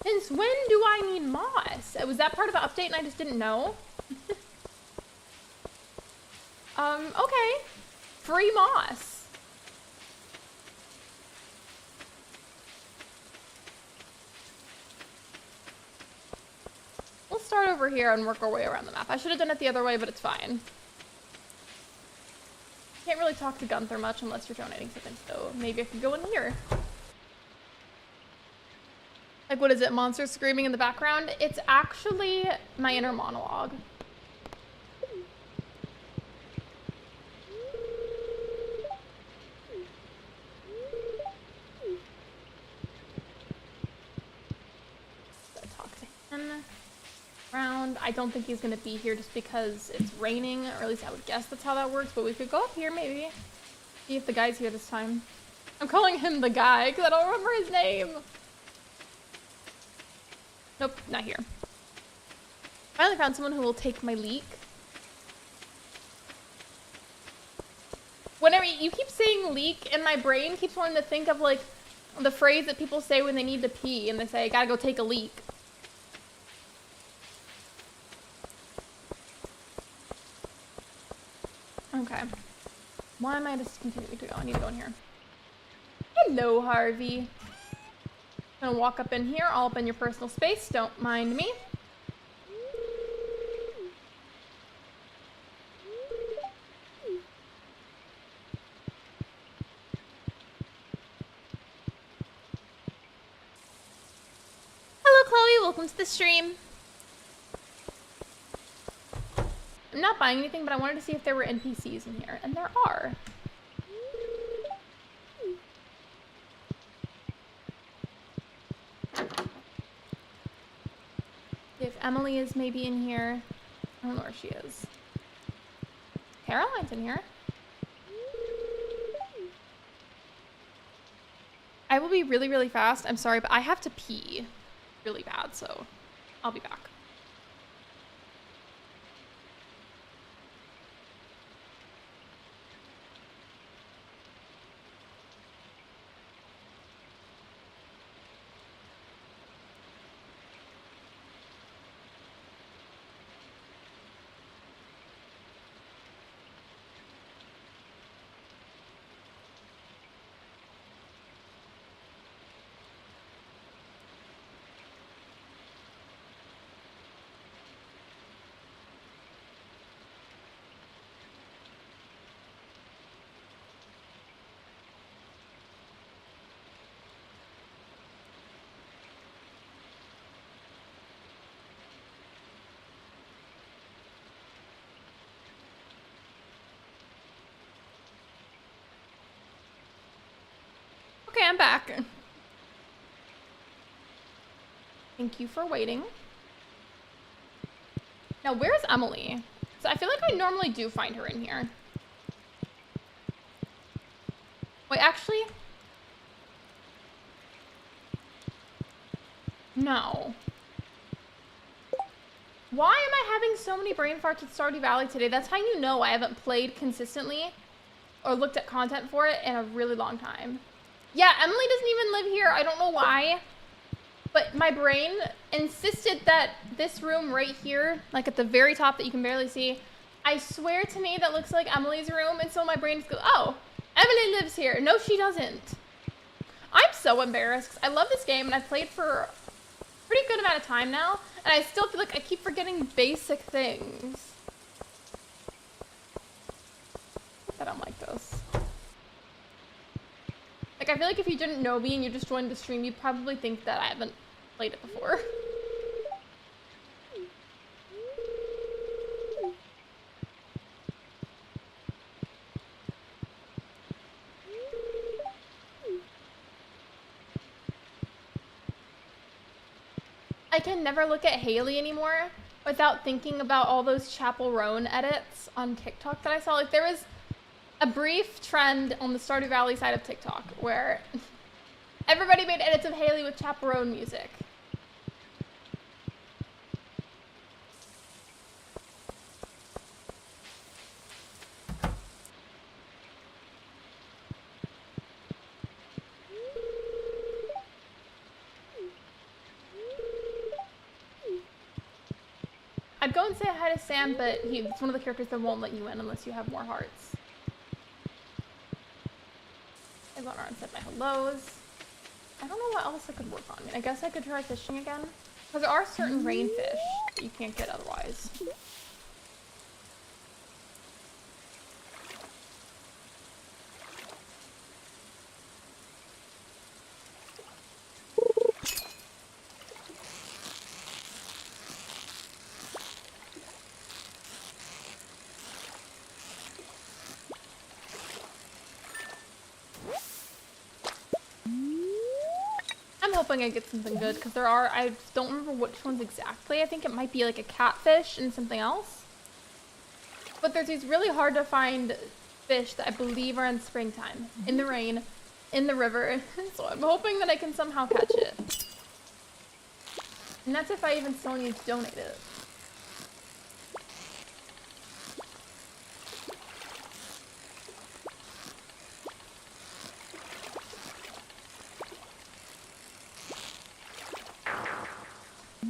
Since when do I need moss? Was that part of the update and I just didn't know? Okay. Free moss. We'll start over here and work our way around the map. I should have done it the other way, but it's fine. Can't really talk to Gunther much unless you're donating something, so maybe I could go in here. Like, what is it? Monsters screaming in the background? It's actually my inner monologue. Talk to him. Around. I don't think he's gonna be here just because it's raining, or at least I would guess that's how that works, but we could go up here maybe. See if the guy's here this time. I'm calling him the guy because I don't remember his name. Nope, not here. Finally found someone who will take my leak. Whenever you keep saying leak, and my brain keeps wanting to think of like the phrase that people say when they need to pee and they say, I gotta go take a leak. Okay. Why am I just continuing to go? I need to go in here. Hello, Harvey. I'm gonna walk up in here, all up in your personal space. Don't mind me. Hello, Chloe. Welcome to the stream. I'm not buying anything, but I wanted to see if there were NPCs in here, and there are. If Emily is maybe in here. I don't know where she is. Caroline's in here. I will be really, really fast. I'm sorry, but I have to pee really bad, so I'll be back. Okay, I'm back. Thank you for waiting. Now, where's Emily? So I feel like I normally do find her in here. Wait, actually? No. Why am I having so many brain farts at Stardew Valley today? That's how you know I haven't played consistently or looked at content for it in a really long time. Yeah, Emily doesn't even live here. I don't know why. But my brain insisted that this room right here, like at the very top that you can barely see, I swear to me that looks like Emily's room. And so my brain goes, oh, Emily lives here. No, she doesn't. I'm so embarrassed 'cause I love this game and I've played for a pretty good amount of time now. And I still feel like I keep forgetting basic things. I don't like this. Like, I feel like if you didn't know me and you just joined the stream, you'd probably think that I haven't played it before. I can never look at Haley anymore without thinking about all those Chapel Roan edits on TikTok that I saw. Like, there was a brief trend on the Stardew Valley side of TikTok where everybody made edits of Haley with Chapel Roan music. I'd go and say hi to Sam, but he's one of the characters that won't let you in unless you have more hearts. I went around and said my hellos. I don't know what else I could work on. I guess I could try fishing again. Because there are certain rainfish that you can't get otherwise. hoping I get something good because I don't remember which ones exactly. I think it might be like a catfish and something else. But there's these really hard to find fish that I believe are in springtime, in the rain, in the river. So I'm hoping that I can somehow catch it. And that's if I even still need to donate it.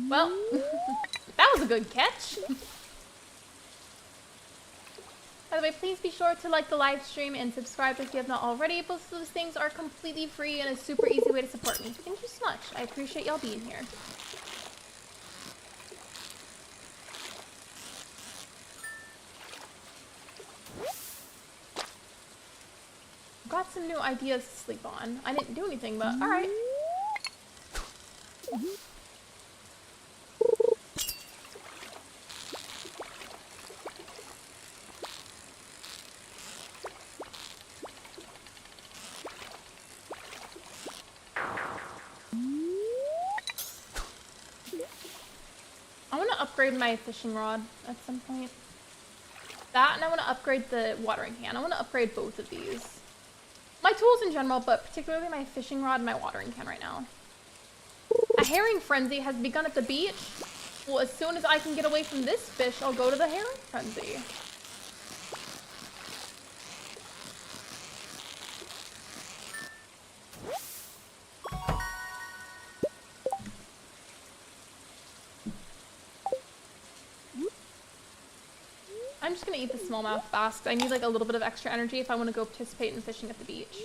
Well, that was a good catch. By the way, please be sure to like the live stream and subscribe if you have not already. Both of those things are completely free and a super easy way to support me. Thank you so much. I appreciate y'all being here. Got some new ideas to sleep on. I didn't do anything, but alright. I want to upgrade my fishing rod at some point. That, and I want to upgrade the watering can. I want to upgrade both of these. My tools in general, but particularly my fishing rod and my watering can right now. A herring frenzy has begun at the beach. Well, as soon as I can get away from this fish, I'll go to the herring frenzy. I'm just gonna eat the smallmouth bass. I need like a little bit of extra energy if I want to go participate in fishing at the beach.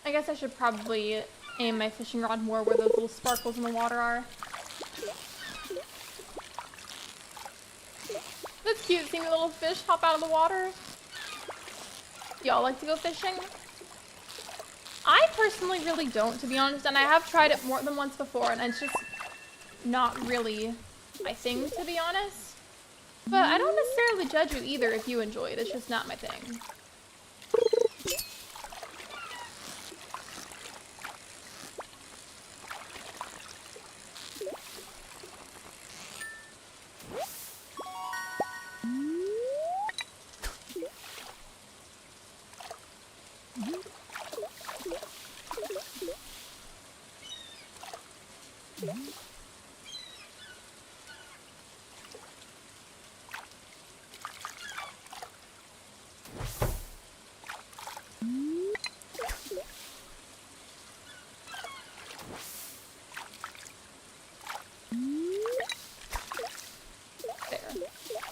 I guess I should probably aim my fishing rod more where those little sparkles in the water are. That's cute, seeing the little fish hop out of the water. Y'all like to go fishing? I personally really don't, to be honest, and I have tried it more than once before, and it's just not really my thing, to be honest. But I don't necessarily judge you either if you enjoy it, it's just not my thing.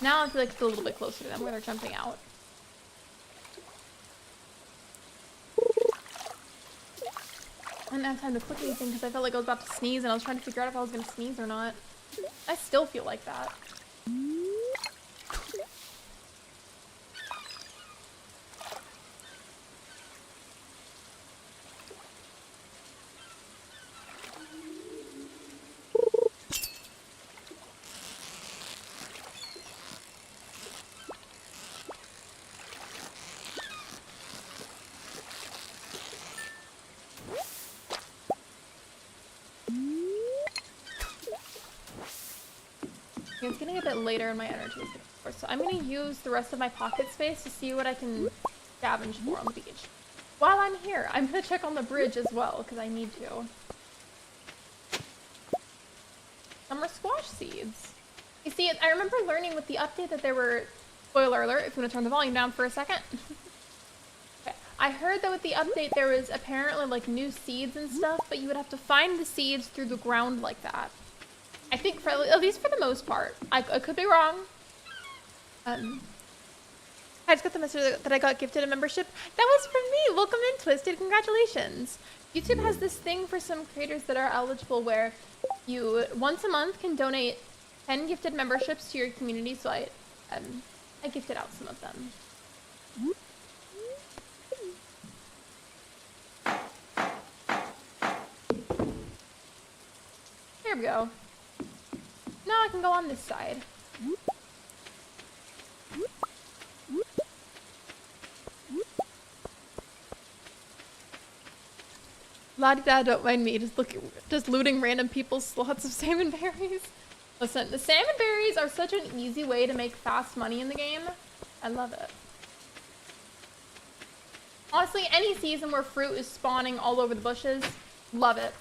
Now I feel like it's a little bit closer to them where they're jumping out. I didn't have time to click anything because I felt like I was about to sneeze and I was trying to figure out if I was going to sneeze or not. I still feel like that. It's getting a bit later and my energy is getting lower, so I'm going to use the rest of my pocket space to see what I can scavenge for on the beach. While I'm here, I'm going to check on the bridge as well, because I need to. Summer squash seeds. You see, I remember learning with the update that there were... Spoiler alert, if you want to turn the volume down for a second. Okay. I heard that with the update there was apparently like new seeds and stuff, but you would have to find the seeds through the ground like that. I think, at least for the most part. I could be wrong. Hi I just got the message that I got gifted a membership. That was from me. Welcome in, Twisted. Congratulations. YouTube has this thing for some creators that are eligible where you once a month can donate 10 gifted memberships to your community. So I gifted out some of them. There we go. Now I can go on this side. La-di-da, don't mind me, just looting random people's slots of salmon berries. Listen, the salmon berries are such an easy way to make fast money in the game. I love it. Honestly, any season where fruit is spawning all over the bushes, love it.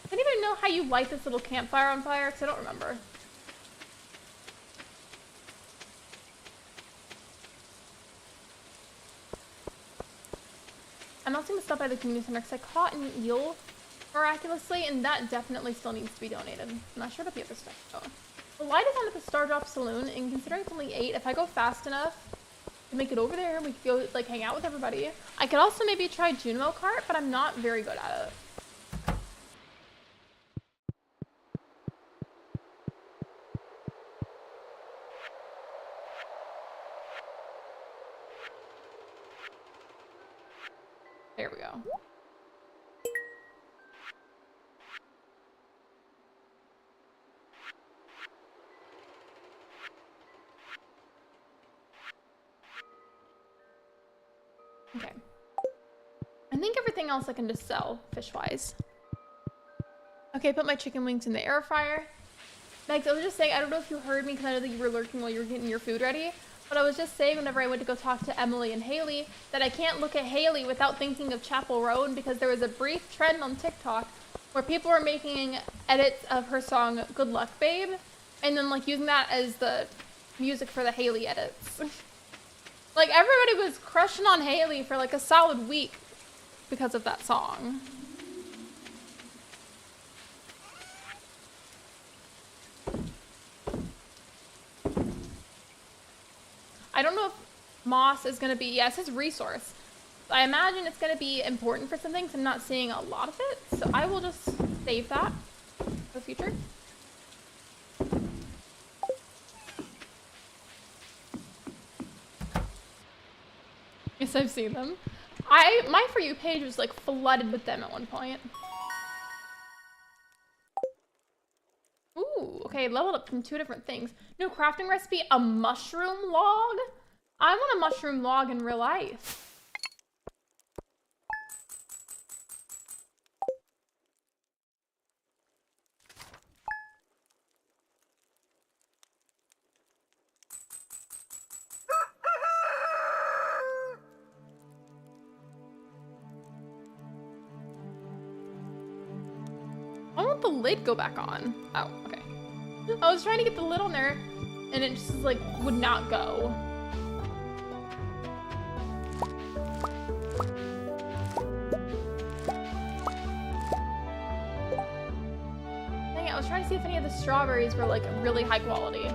Does anybody know how you light this little campfire on fire? Because I don't remember. I'm melting the stuff by the community center because I caught an eel miraculously, and that definitely still needs to be donated. I'm not sure about the other stuff though. The light is on at the Star Drop Saloon, and considering it's only 8, if I go fast enough to make it over there, we could go like hang out with everybody. I could also maybe try Junimo Kart, but I'm not very good at it. There we go. Okay. I think everything else I can just sell, fish-wise. Okay, put my chicken wings in the air fryer. Megs, I was just saying, I don't know if you heard me because I know that you were lurking while you were getting your food ready. But I was just saying whenever I went to go talk to Emily and Haley that I can't look at Haley without thinking of Chapel Road, because there was a brief trend on TikTok where people were making edits of her song Good Luck Babe and then like using that as the music for the Haley edits. Like everybody was crushing on Haley for like a solid week because of that song. I don't know if moss is going to be, yeah, it says resource. I imagine it's going to be important for some things. I'm not seeing a lot of it, so I will just save that for the future. Yes, I've seen them. My For You page was like flooded with them at one point. Ooh, okay, leveled up from 2 different things. New crafting recipe, a mushroom log? I want a mushroom log in real life. I want the lid go back on. Oh, okay. I was trying to get the lid on there and it just like would not go. Dang it, I was trying to see if any of the strawberries were like really high quality.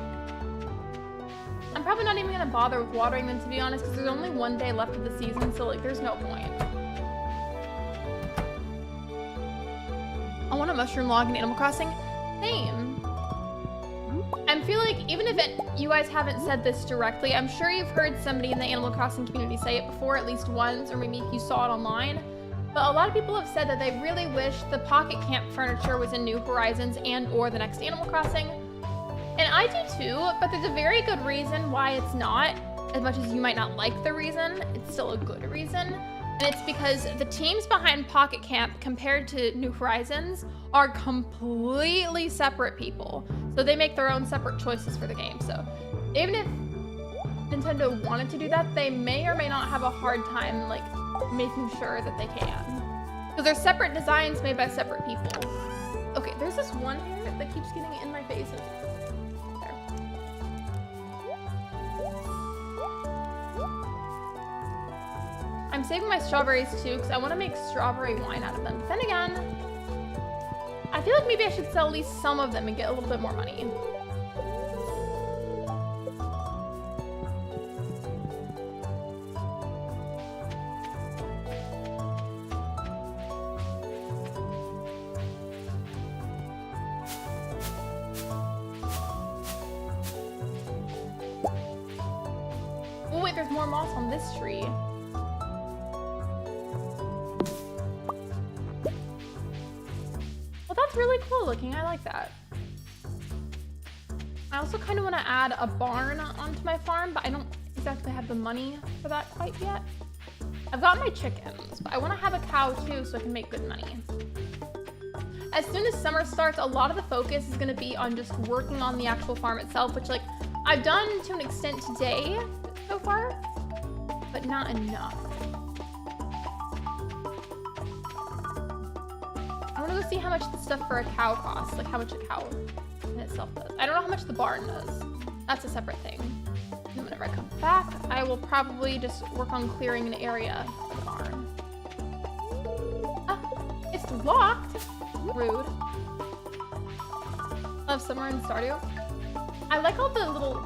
I'm probably not even gonna bother with watering them, to be honest, because there's only 1 day left of the season, so like there's no point. I want a mushroom log in Animal Crossing. Same. I feel like even if you guys haven't said this directly, I'm sure you've heard somebody in the Animal Crossing community say it before, at least once, or maybe if you saw it online. But a lot of people have said that they really wish the pocket camp furniture was in New Horizons and or the next Animal Crossing. And I do too, but there's a very good reason why it's not. As much as you might not like the reason, it's still a good reason. And it's because the teams behind Pocket Camp compared to New Horizons are completely separate people. So they make their own separate choices for the game. So even if Nintendo wanted to do that, they may or may not have a hard time like making sure that they can. Because they're separate designs made by separate people. Okay, there's this one here that keeps getting in my face. I'm saving my strawberries too because I want to make strawberry wine out of them. But then again, feel like maybe I should sell at least some of them and get a little bit more money. Oh wait, there's more moss on this tree. Well, that's really cool looking. I like that. I also kind of want to add a barn onto my farm, but I don't exactly have the money for that quite yet. I've got my chickens, but I want to have a cow too so I can make good money. As soon as summer starts, a lot of the focus is going to be on just working on the actual farm itself, which like I've done to an extent today so far, but not enough. I want to go see how much the stuff for a cow costs, like how much a cow in itself does. I don't know how much the barn does. That's a separate thing. And whenever I come back, I will probably just work on clearing an area for the barn. Ah, it's locked. Rude. Love summer in Stardew. I like all the little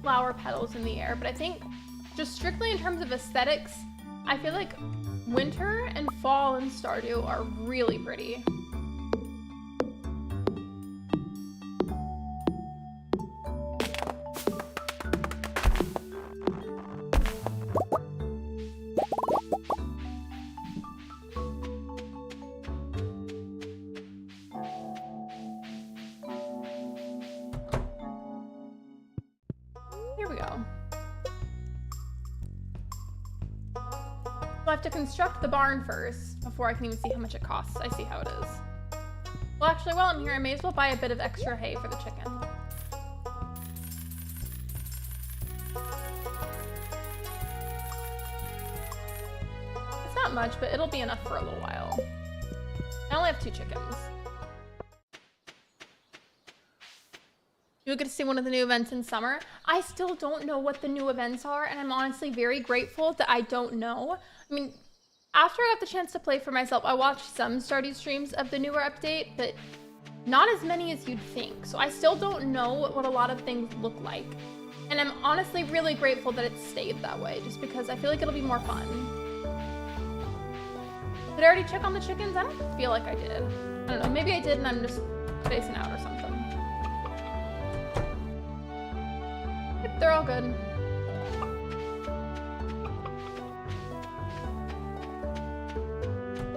flower petals in the air, but I think just strictly in terms of aesthetics, I feel like winter and fall in Stardew are really pretty. Here we go. So I have to construct the barn first before I can even see how much it costs. I see how it is. Well, actually, while I'm here, I may as well buy a bit of extra hay for the chicken. It's not much, but it'll be enough for a little while. I only have 2 chickens. You get to see one of the new events in summer. I still don't know what the new events are, and I'm honestly very grateful that I don't know. I mean, after I got the chance to play for myself, I watched some Stardew streams of the newer update, but not as many as you'd think. So I still don't know what a lot of things look like. And I'm honestly really grateful that it stayed that way, just because I feel like it'll be more fun. Did I already check on the chickens? I don't feel like I did. I don't know, maybe I did and I'm just spacing out or something. Yep, they're all good.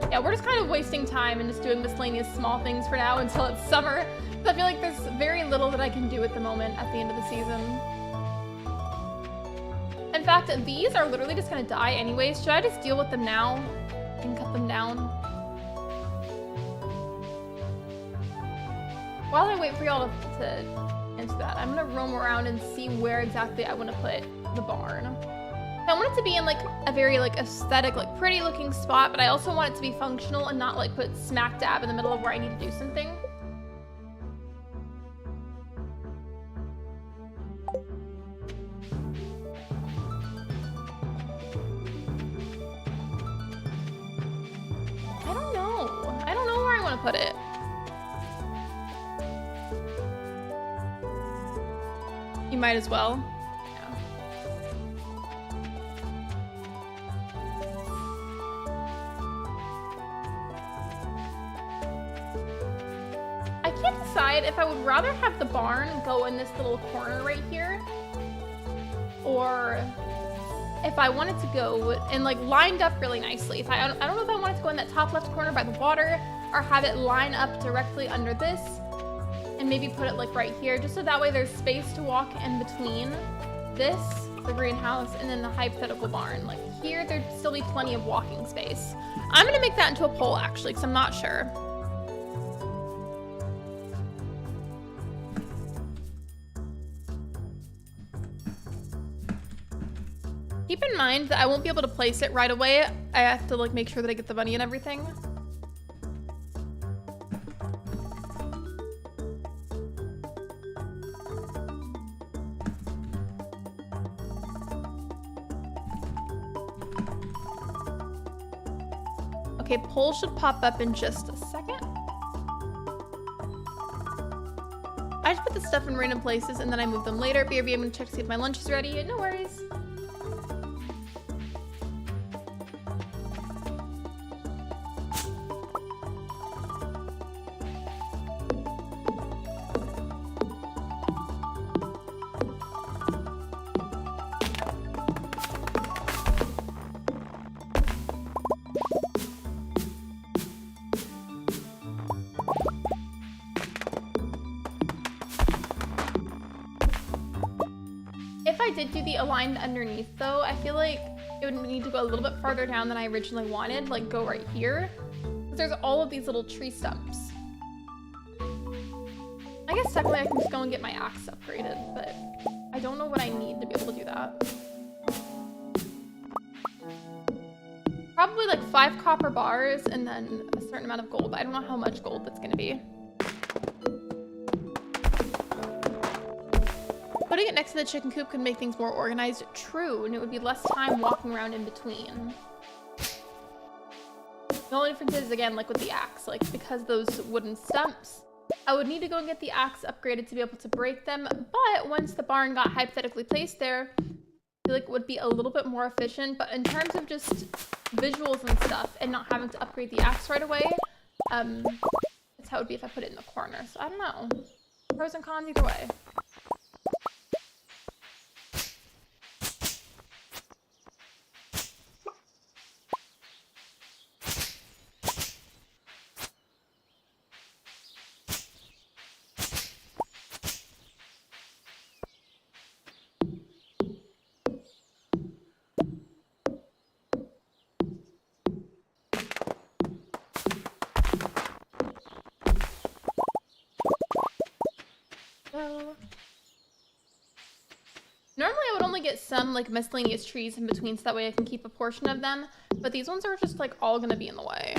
Yeah, we're just kind of wasting time and just doing miscellaneous small things for now until it's summer. So I feel like there's very little that I can do at the moment at the end of the season. In fact, these are literally just gonna die anyways. Should I just deal with them now and cut them down? While I wait for y'all to answer that, I'm gonna roam around and see where exactly I want to put the barn. I want it to be in like a very like aesthetic, like pretty looking spot, but I also want it to be functional and not like put smack dab in the middle of where I need to do something. I don't know. I don't know where I want to put it. You might as well. I can't decide if I would rather have the barn go in this little corner right here, or if I wanted to go and like lined up really nicely. If I don't know if I wanted to go in that top left corner by the water, or have it line up directly under this, and maybe put it like right here, just so that way there's space to walk in between this, the greenhouse, and then the hypothetical barn. Like here, there'd still be plenty of walking space. I'm gonna make that into a poll actually, because I'm not sure. Keep in mind that I won't be able to place it right away. I have to like make sure that I get the money and everything. Okay, poll should pop up in just a second. I just put the stuff in random places and then I move them later. BRB, I'm gonna check to see if my lunch is ready. No worries. If I did do the aligned underneath though, I feel like it would need to go a little bit farther down than I originally wanted, like go right here. There's all of these little tree stumps. I guess technically I can just go and get my axe upgraded, but I don't know what I need to be able to do that. Probably like 5 copper bars and then a certain amount of gold. I don't know how much gold that's gonna be. Putting it next to the chicken coop could make things more organized. True, and it would be less time walking around in between. The only difference is, again, like with the axe, like because those wooden stumps, I would need to go and get the axe upgraded to be able to break them. But once the barn got hypothetically placed there, I feel like it would be a little bit more efficient. But in terms of just visuals and stuff and not having to upgrade the axe right away, that's how it would be if I put it in the corner. So I don't know. Pros and cons either way. Normally I would only get some like miscellaneous trees in between so that way I can keep a portion of them, but these ones are just like all gonna be in the way.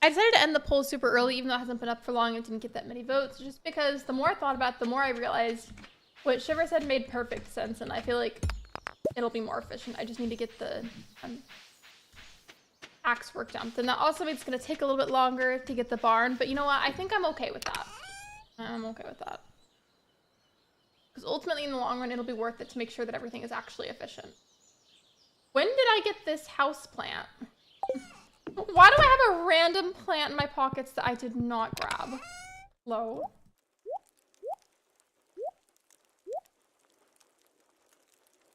I decided to end the poll super early even though it hasn't been up for long and didn't get that many votes, just because the more I thought about it, the more I realized what Shiver said made perfect sense, and I feel like it'll be more efficient. I just need to get the axe work dumped. And that also means it's going to take a little bit longer to get the barn, but you know what? I think I'm okay with that. I'm okay with that. Because ultimately, in the long run, it'll be worth it to make sure that everything is actually efficient. When did I get this house plant? Why do I have a random plant in my pockets that I did not grab? Hello?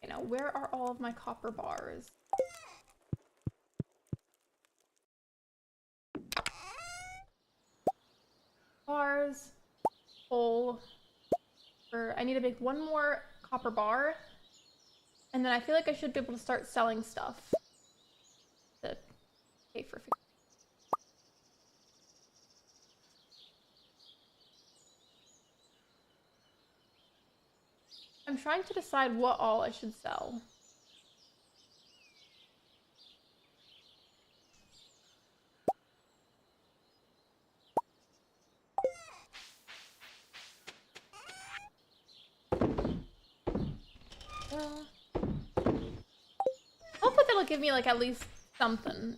Okay, now where are all of my copper bars? Bars. Coal. I need to make one more copper bar. And then I feel like I should be able to start selling stuff to pay for food. I'm trying to decide what all I should sell. Hopefully that'll give me like at least something.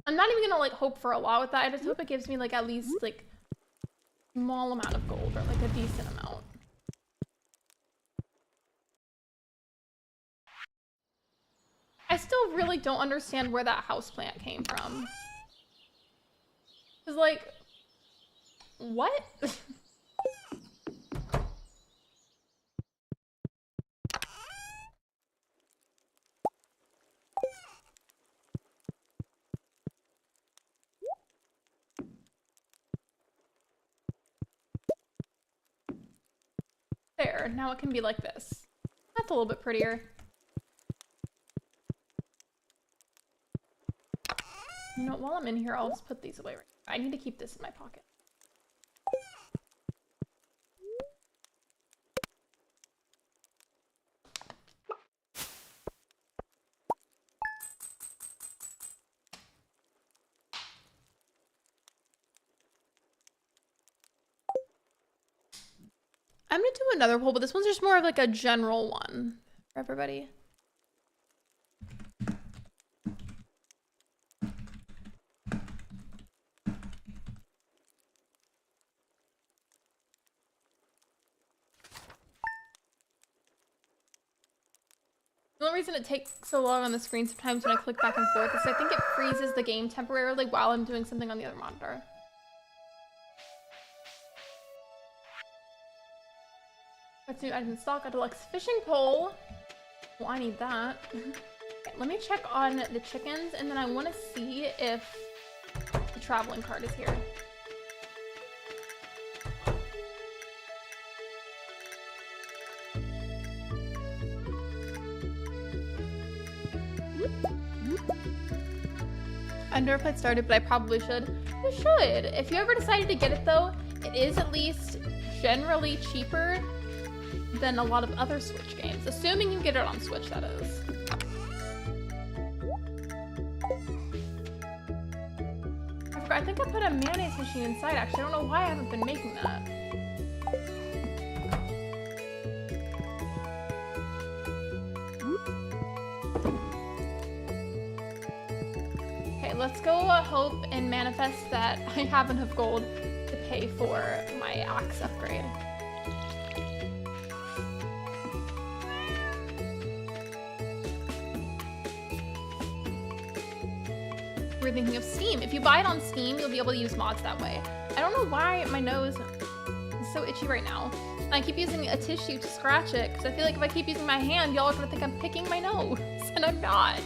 I'm not even gonna like hope for a lot with that. I just hope it gives me like at least like small amount of gold or like a decent amount. I still really don't understand where that houseplant came from. Cause like, what? There, now it can be like this. That's a little bit prettier. You know, while I'm in here, I'll just put these away. I need to keep this in my pocket. I'm gonna do another poll, but this one's just more of like a general one for everybody. The only reason it takes so long on the screen sometimes when I click back and forth is I think it freezes the game temporarily while I'm doing something on the other monitor. Let's new items in stock. Got a deluxe fishing pole. Well, I need that. Okay, let me check on the chickens, and then I want to see if the traveling card is here. I've never played Stardew, but I probably should. You should. If you ever decided to get it, though, it is at least generally cheaper than a lot of other Switch games. Assuming you get it on Switch, that is. I think I put a mayonnaise machine inside, actually. I don't know why I haven't been making that. Okay, let's go hope and manifest that I have enough gold to pay for my axe upgrade. We're thinking of Steam. If you buy it on Steam, you'll be able to use mods that way. I don't know why my nose is so itchy right now. And I keep using a tissue to scratch it, because I feel like if I keep using my hand, y'all are gonna think I'm picking my nose, and I'm not.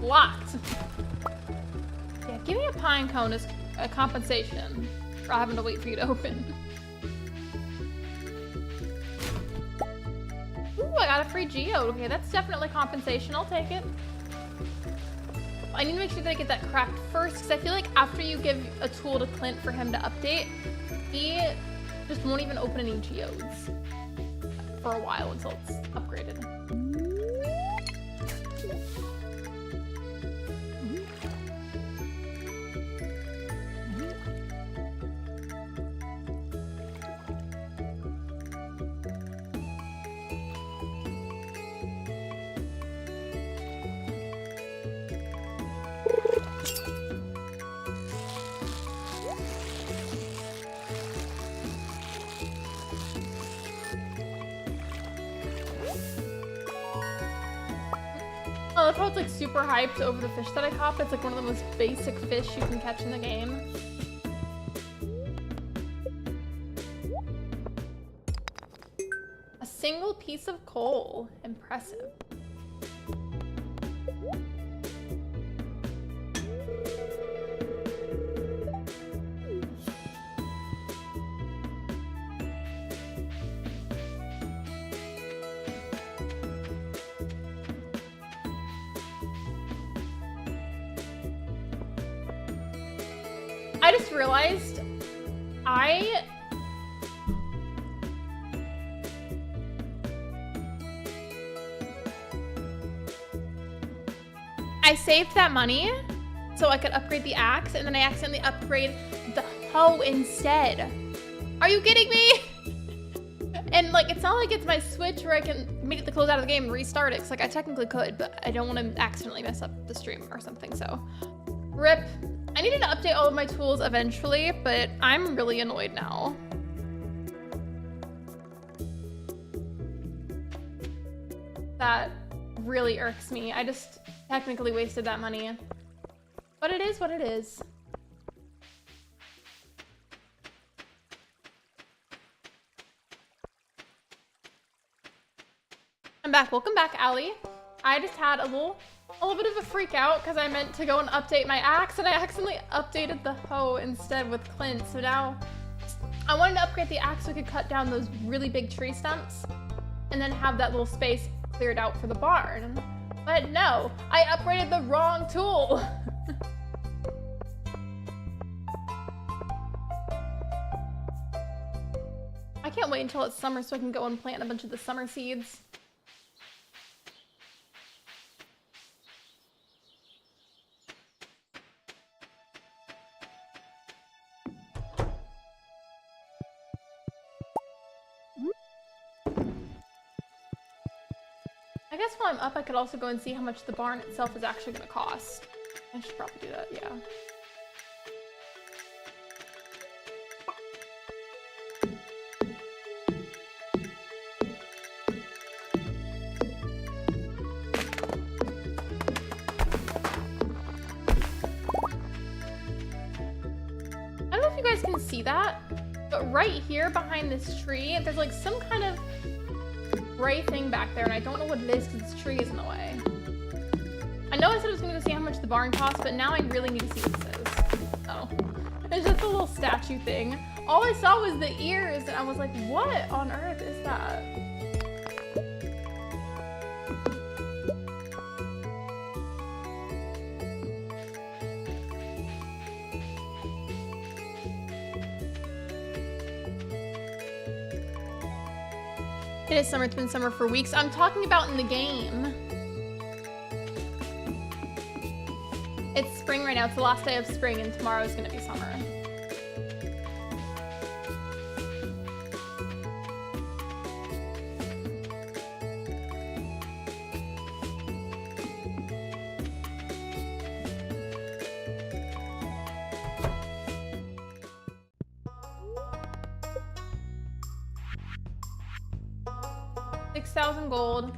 Lot. Yeah, give me a pine cone as a compensation for having to wait for you to open. Ooh, I got a free geode. Okay, that's definitely compensation. I'll take it. I need to make sure that I get that cracked first, because I feel like after you give a tool to Clint for him to update, he just won't even open any geodes for a while until it's upgraded. I love how it's like super hyped over the fish that I caught. It's like one of the most basic fish you can catch in the game. A single piece of coal. Impressive. I just realized I saved that money so I could upgrade the axe, and then I accidentally upgrade the hoe instead. Are you kidding me? And like, it's not like it's my Switch where I can immediately close out of the game and restart it, because like I technically could, but I don't want to accidentally mess up the stream or something, so rip. I needed to update all of my tools eventually, but I'm really annoyed now. That really irks me. I just technically wasted that money. But it is what it is. I'm back. Welcome back, Allie. I just had a little bit of a freak out because I meant to go and update my axe, and I accidentally updated the hoe instead with Clint. So now I wanted to upgrade the axe so we could cut down those really big tree stumps. and then have that little space cleared out for the barn. But no, I upgraded the wrong tool. I can't wait until it's summer so I can go and plant a bunch of the summer seeds. I guess while I'm up, I could also go and see how much the barn itself is actually going to cost. I should probably do that, yeah. I don't know if you guys can see that, but right here behind this tree, there's like some kind of gray thing back there, and I don't know what it is because this tree is in the way. I know I said I was going to go see how much the barn costs, but now I really need to see what this is. Oh. It's just a little statue thing. All I saw was the ears, and I was like, what on earth is that? It is summer, it's been summer for weeks. I'm talking about in the game. It's spring right now, it's the last day of spring, and tomorrow is gonna be summer. Gold,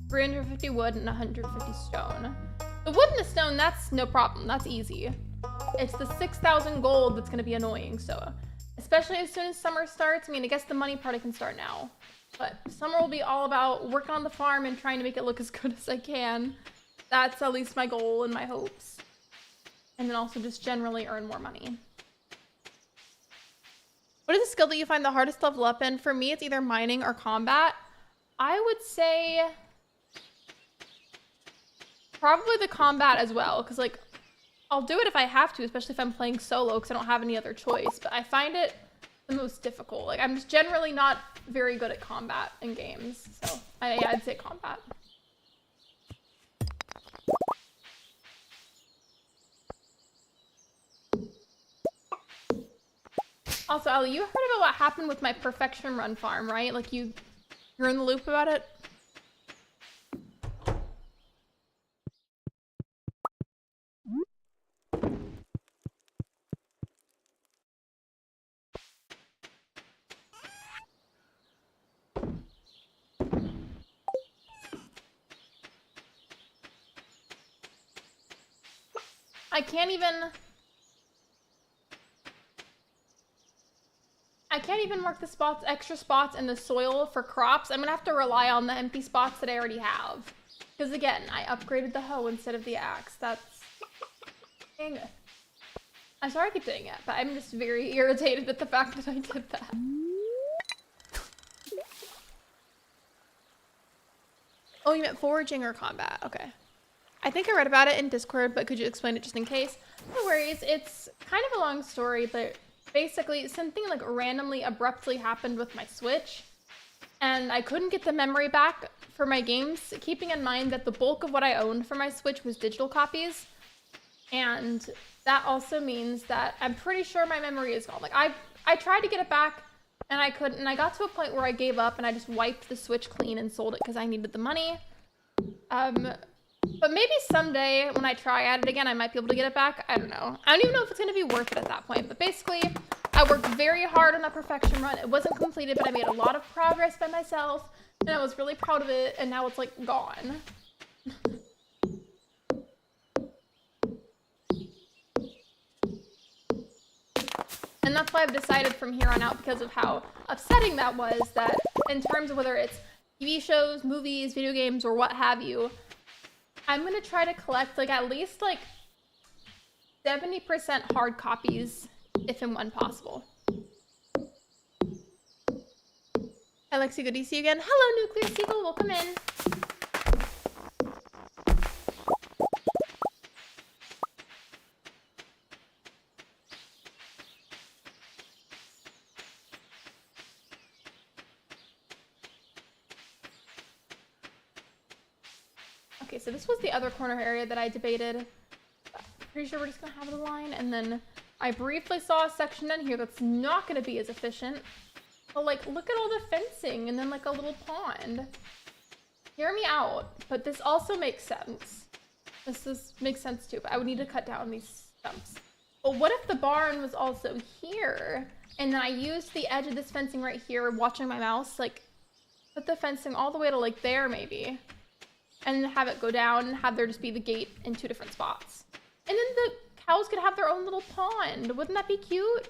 350 wood, and 150 stone. The wood and the stone, that's no problem. That's easy. It's the 6,000 gold that's going to be annoying. So, especially as soon as summer starts. I mean, I guess the money part I can start now. But summer will be all about working on the farm and trying to make it look as good as I can. That's at least my goal and my hopes. And then also just generally earn more money. What is the skill that you find the hardest to level up in? For me, it's either mining or combat. I would say probably the combat as well, because like I'll do it if I have to, especially if I'm playing solo because I don't have any other choice, but I find it the most difficult. Like I'm just generally not very good at combat in games, so yeah, I'd say combat. Also, Ellie, you heard about what happened with my perfection run farm, right? Like you're in the loop about it? I can't even mark the spots, extra spots in the soil for crops. I'm gonna have to rely on the empty spots that I already have. Because again, I upgraded the hoe instead of the axe. That's... Dang it. I'm sorry I keep doing it, but I'm just very irritated at the fact that I did that. Oh, you meant foraging or combat? Okay. I think I read about it in Discord, but could you explain it just in case? No worries. It's kind of a long story, but basically something like randomly abruptly happened with my Switch, and I couldn't get the memory back for my games, keeping in mind that the bulk of what I owned for my Switch was digital copies. And that also means that I'm pretty sure my memory is gone. Like I tried to get it back and I couldn't, and I got to a point where I gave up and I just wiped the Switch clean and sold it because I needed the money. But maybe someday when I try at it again, I might be able to get it back. I don't know. I don't even know if it's going to be worth it at that point. But basically, I worked very hard on that perfection run. It wasn't completed, but I made a lot of progress by myself. And I was really proud of it. And now it's like gone. And that's why I've decided from here on out, because of how upsetting that was, that in terms of whether it's TV shows, movies, video games, or what have you, I'm gonna try to collect like at least like 70% hard copies, if and when possible. Hi, Lexi. Good to see you again. Hello, Nuclear Seagull. Welcome in. Okay, so this was the other corner area that I debated. Pretty sure we're just gonna have the line, and then I briefly saw a section in here that's not gonna be as efficient. But like, look at all the fencing and then like a little pond. Hear me out, but this also makes sense. Makes sense too, but I would need to cut down these stumps. But what if the barn was also here? And then I used the edge of this fencing right here, watching my mouse, like put the fencing all the way to like there maybe. And have it go down and have there just be the gate in 2 different spots. And then the cows could have their own little pond. Wouldn't that be cute?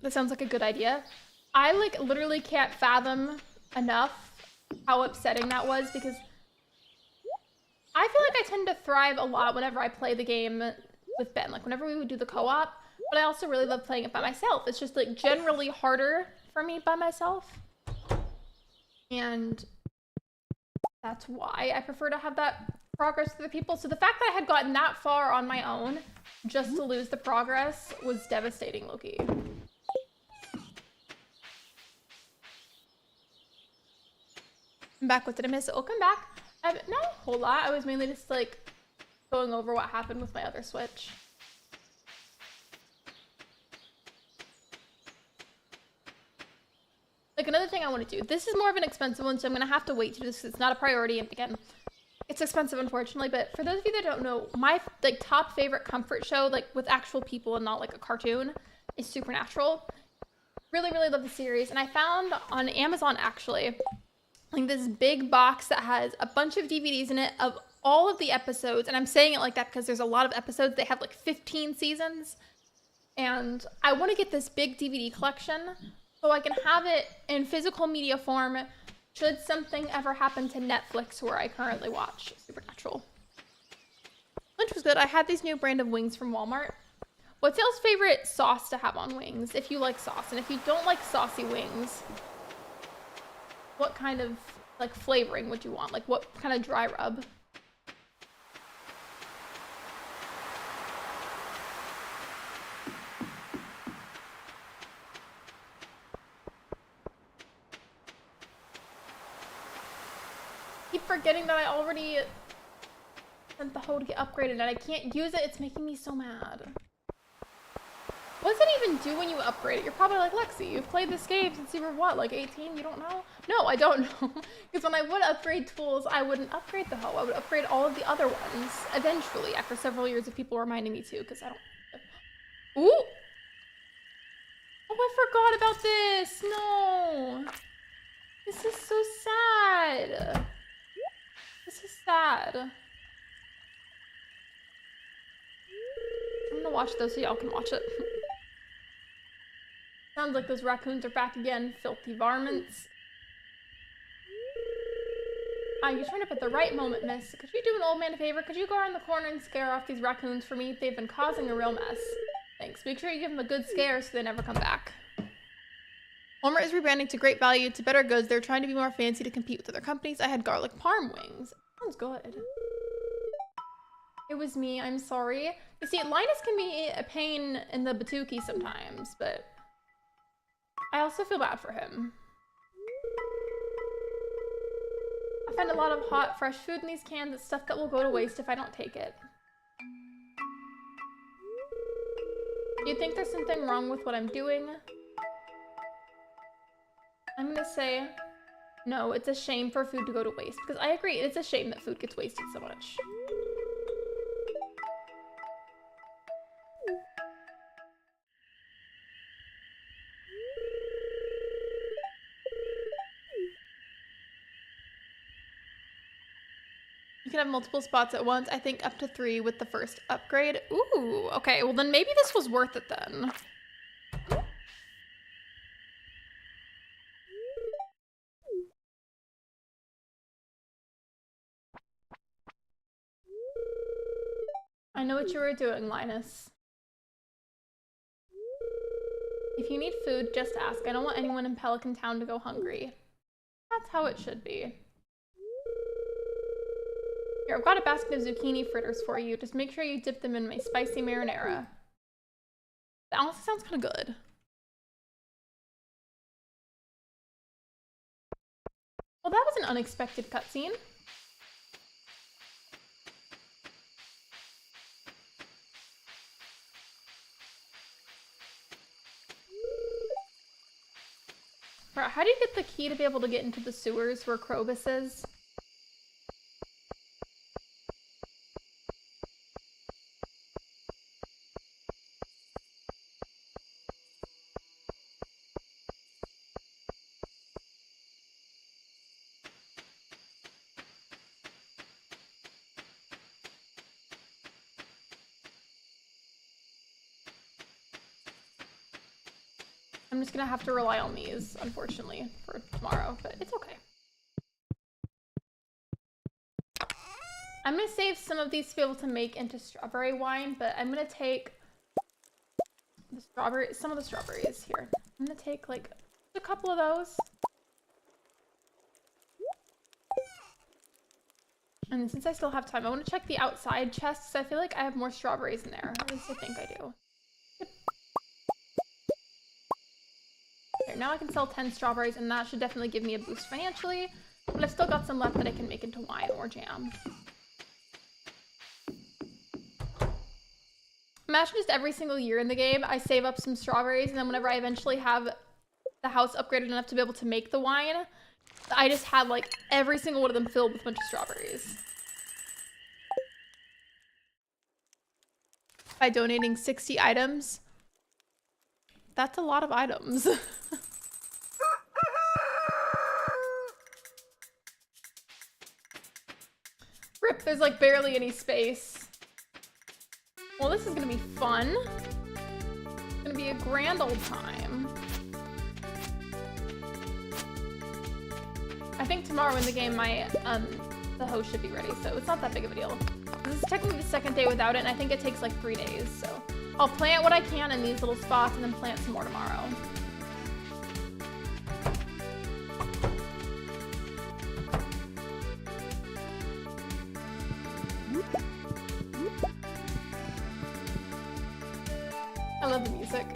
That sounds like a good idea. I like literally can't fathom enough how upsetting that was, because I feel like I tend to thrive a lot whenever I play the game with Ben, like whenever we would do the co-op, but I also really love playing it by myself. It's just like generally harder for me by myself, and that's why I prefer to have that progress with the people. So the fact that I had gotten that far on my own just to lose the progress was devastating, Loki. I'm back. What did I miss? Welcome back. Not a whole lot. I was mainly just like going over what happened with my other Switch. Like another thing I want to do. This is more of an expensive one, so I'm gonna have to wait to do this. It's not a priority, and again, it's expensive unfortunately. But for those of you that don't know, my like top favorite comfort show, like with actual people and not like a cartoon, is Supernatural. Really, really love the series, and I found on Amazon actually like this big box that has a bunch of DVDs in it of all of the episodes. And I'm saying it like that because there's a lot of episodes. They have like 15 seasons. And I want to get this big DVD collection so I can have it in physical media form should something ever happen to Netflix where I currently watch Supernatural. Lunch was good. I had these new brand of wings from Walmart. What's y'all's favorite sauce to have on wings if you like sauce? And if you don't like saucy wings, what kind of like flavoring would you want? Like what kind of dry rub? Keep forgetting that I already sent the hoe to get upgraded and I can't use it. It's making me so mad. What does it even do when you upgrade it? You're probably like, Lexi, you've played this game since you were what, like 18? You don't know? No, I don't know. Because when I would upgrade tools, I wouldn't upgrade the hoe. I would upgrade all of the other ones eventually after several years of people reminding me to, because I don't... Ooh! Oh, I forgot about this! No! This is so sad. This is sad. I'm gonna watch those so y'all can watch it. Sounds like those raccoons are back again, filthy varmints. You turned up at the right moment, miss. Could you do an old man a favor? Could you go around the corner and scare off these raccoons for me? They've been causing a real mess. Thanks. Make sure you give them a good scare so they never come back. Walmart is rebranding to Great Value to Better Goods. They're trying to be more fancy to compete with other companies. I had garlic parm wings. Sounds good. It was me. I'm sorry. You see, Linus can be a pain in the Batuki sometimes, but I also feel bad for him. I find a lot of hot, fresh food in these cans. It's stuff that will go to waste if I don't take it. Do you think there's something wrong with what I'm doing? I'm gonna say, no, it's a shame for food to go to waste. Because I agree, it's a shame that food gets wasted so much. You can have multiple spots at once. I think up to 3 with the first upgrade. Ooh, okay. Well, then maybe this was worth it then. I know what you were doing, Linus. If you need food, just ask. I don't want anyone in Pelican Town to go hungry. That's how it should be. Here, I've got a basket of zucchini fritters for you. Just make sure you dip them in my spicy marinara. That honestly sounds kind of good. Well, that was an unexpected cutscene. Right, how do you get the key to be able to get into the sewers where Krobus is? I'm just gonna have to rely on these, unfortunately, for tomorrow, but it's okay. I'm gonna save some of these to be able to make into strawberry wine, but I'm gonna take the some of the strawberries here. I'm gonna take like a couple of those. And since I still have time, I want to check the outside chests. I feel like I have more strawberries in there. At least I think I do. There, now I can sell 10 strawberries, and that should definitely give me a boost financially. But I've still got some left that I can make into wine or jam. Imagine just every single year in the game, I save up some strawberries, and then whenever I eventually have the house upgraded enough to be able to make the wine, I just had like every single one of them filled with a bunch of strawberries. By donating 60 items. That's a lot of items. Rip, there's like barely any space. Well, this is gonna be fun. It's gonna be a grand old time. I think tomorrow in the game, the host should be ready, so it's not that big of a deal. This is technically the second day without it, and I think it takes like 3 days, so. I'll plant what I can in these little spots and then plant some more tomorrow. I love the music.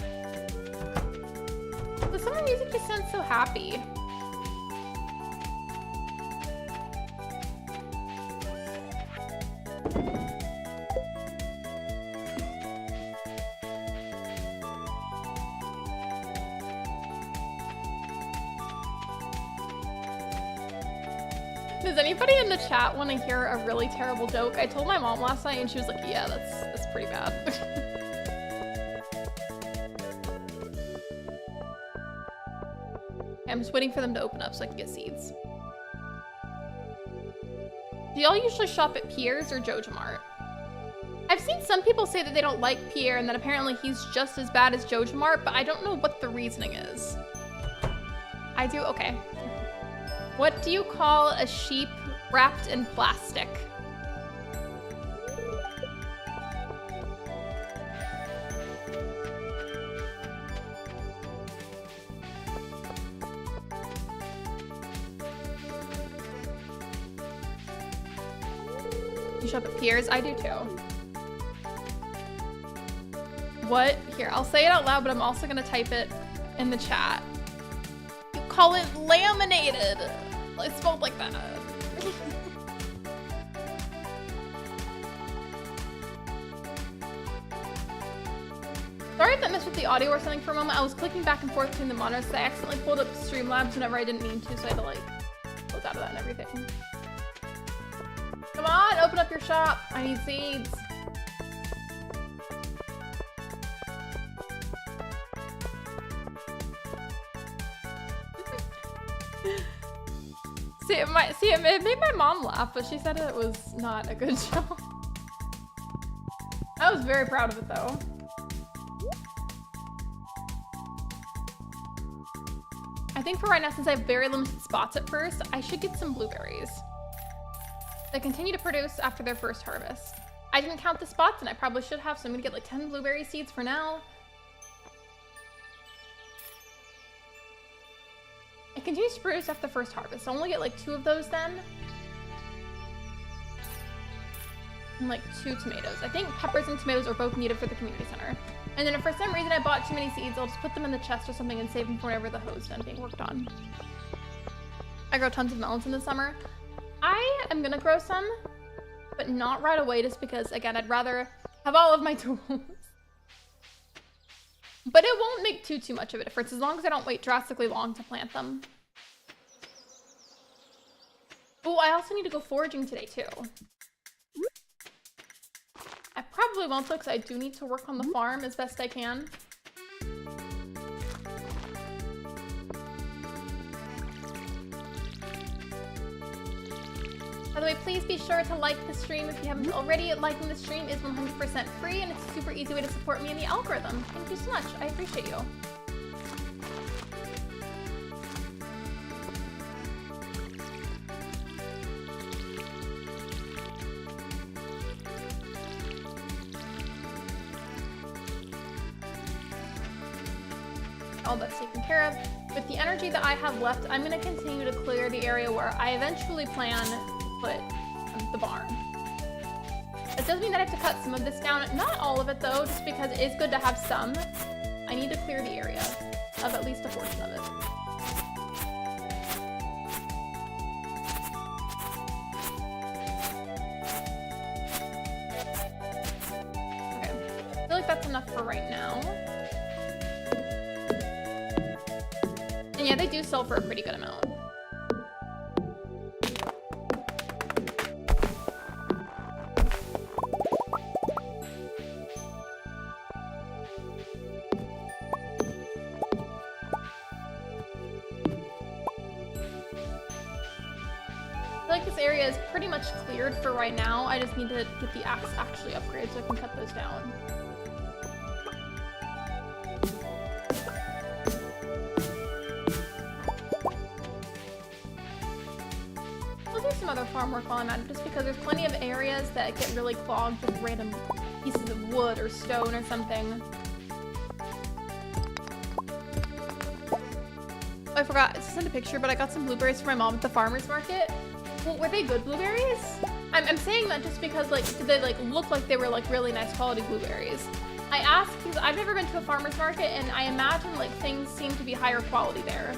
The summer music just sounds so happy. Does anybody in the chat want to hear a really terrible joke? I told my mom last night and she was like, yeah, that's pretty bad. I'm just waiting for them to open up so I can get seeds. Do y'all usually shop at Pierre's or Joja Mart? I've seen some people say that they don't like Pierre and that apparently he's just as bad as Joja Mart, but I don't know what the reasoning is. I do? Okay. What do you call a sheep wrapped in plastic? You shop at Pierre's? I do too. What? Here, I'll say it out loud, but I'm also gonna type it in the chat. You call it laminated. It spelled like that. Sorry if that messed with the audio or something for a moment. I was clicking back and forth between the monitors because I accidentally pulled up Streamlabs whenever I didn't mean to, so I had to like close out of that and everything. Come on, open up your shop. I need seeds. It made my mom laugh, but she said it was not a good joke. I was very proud of it though. I think for right now, since I have very limited spots at first, I should get some blueberries. They continue to produce after their first harvest. I didn't count the spots and I probably should have, so I'm gonna get like 10 blueberry seeds for now. I can do spruce after the first harvest. I'll only get like 2 of those then. And like 2 tomatoes. I think peppers and tomatoes are both needed for the community center. And then if for some reason I bought too many seeds, I'll just put them in the chest or something and save them for whenever the hoe is done being worked on. I grow tons of melons in the summer. I am gonna grow some, but not right away just because, again, I'd rather have all of my tools. But it won't make too much of a difference as long as I don't wait drastically long to plant them. Oh, I also need to go foraging today too. I probably won't though, because I do need to work on the farm as best I can. By the way, please be sure to like the stream if you haven't already. Liking the stream is 100% free, and it's a super easy way to support me in the algorithm. Thank you so much. I appreciate you. All that's taken care of. With the energy that I have left, I'm going to continue to clear the area where I eventually plan to put the barn. It does mean that I have to cut some of this down. Not all of it though, just because it is good to have some. I need to clear the area of at least a portion of it. Okay, I feel like that's enough for right now. And yeah, they do sell for a pretty good amount. I feel like this area is pretty much cleared for right now. I just need to get the axe actually upgraded so I can cut those down. Other farm work while I'm at it, just because there's plenty of areas that get really clogged with random pieces of wood or stone or something. Oh, I forgot to send a picture, but I got some blueberries for my mom at the farmer's market. Well, were they good blueberries? I'm saying that just because, like, did they like look like they were like really nice quality blueberries? I asked because I've never been to a farmer's market, and I imagine like things seem to be higher quality there.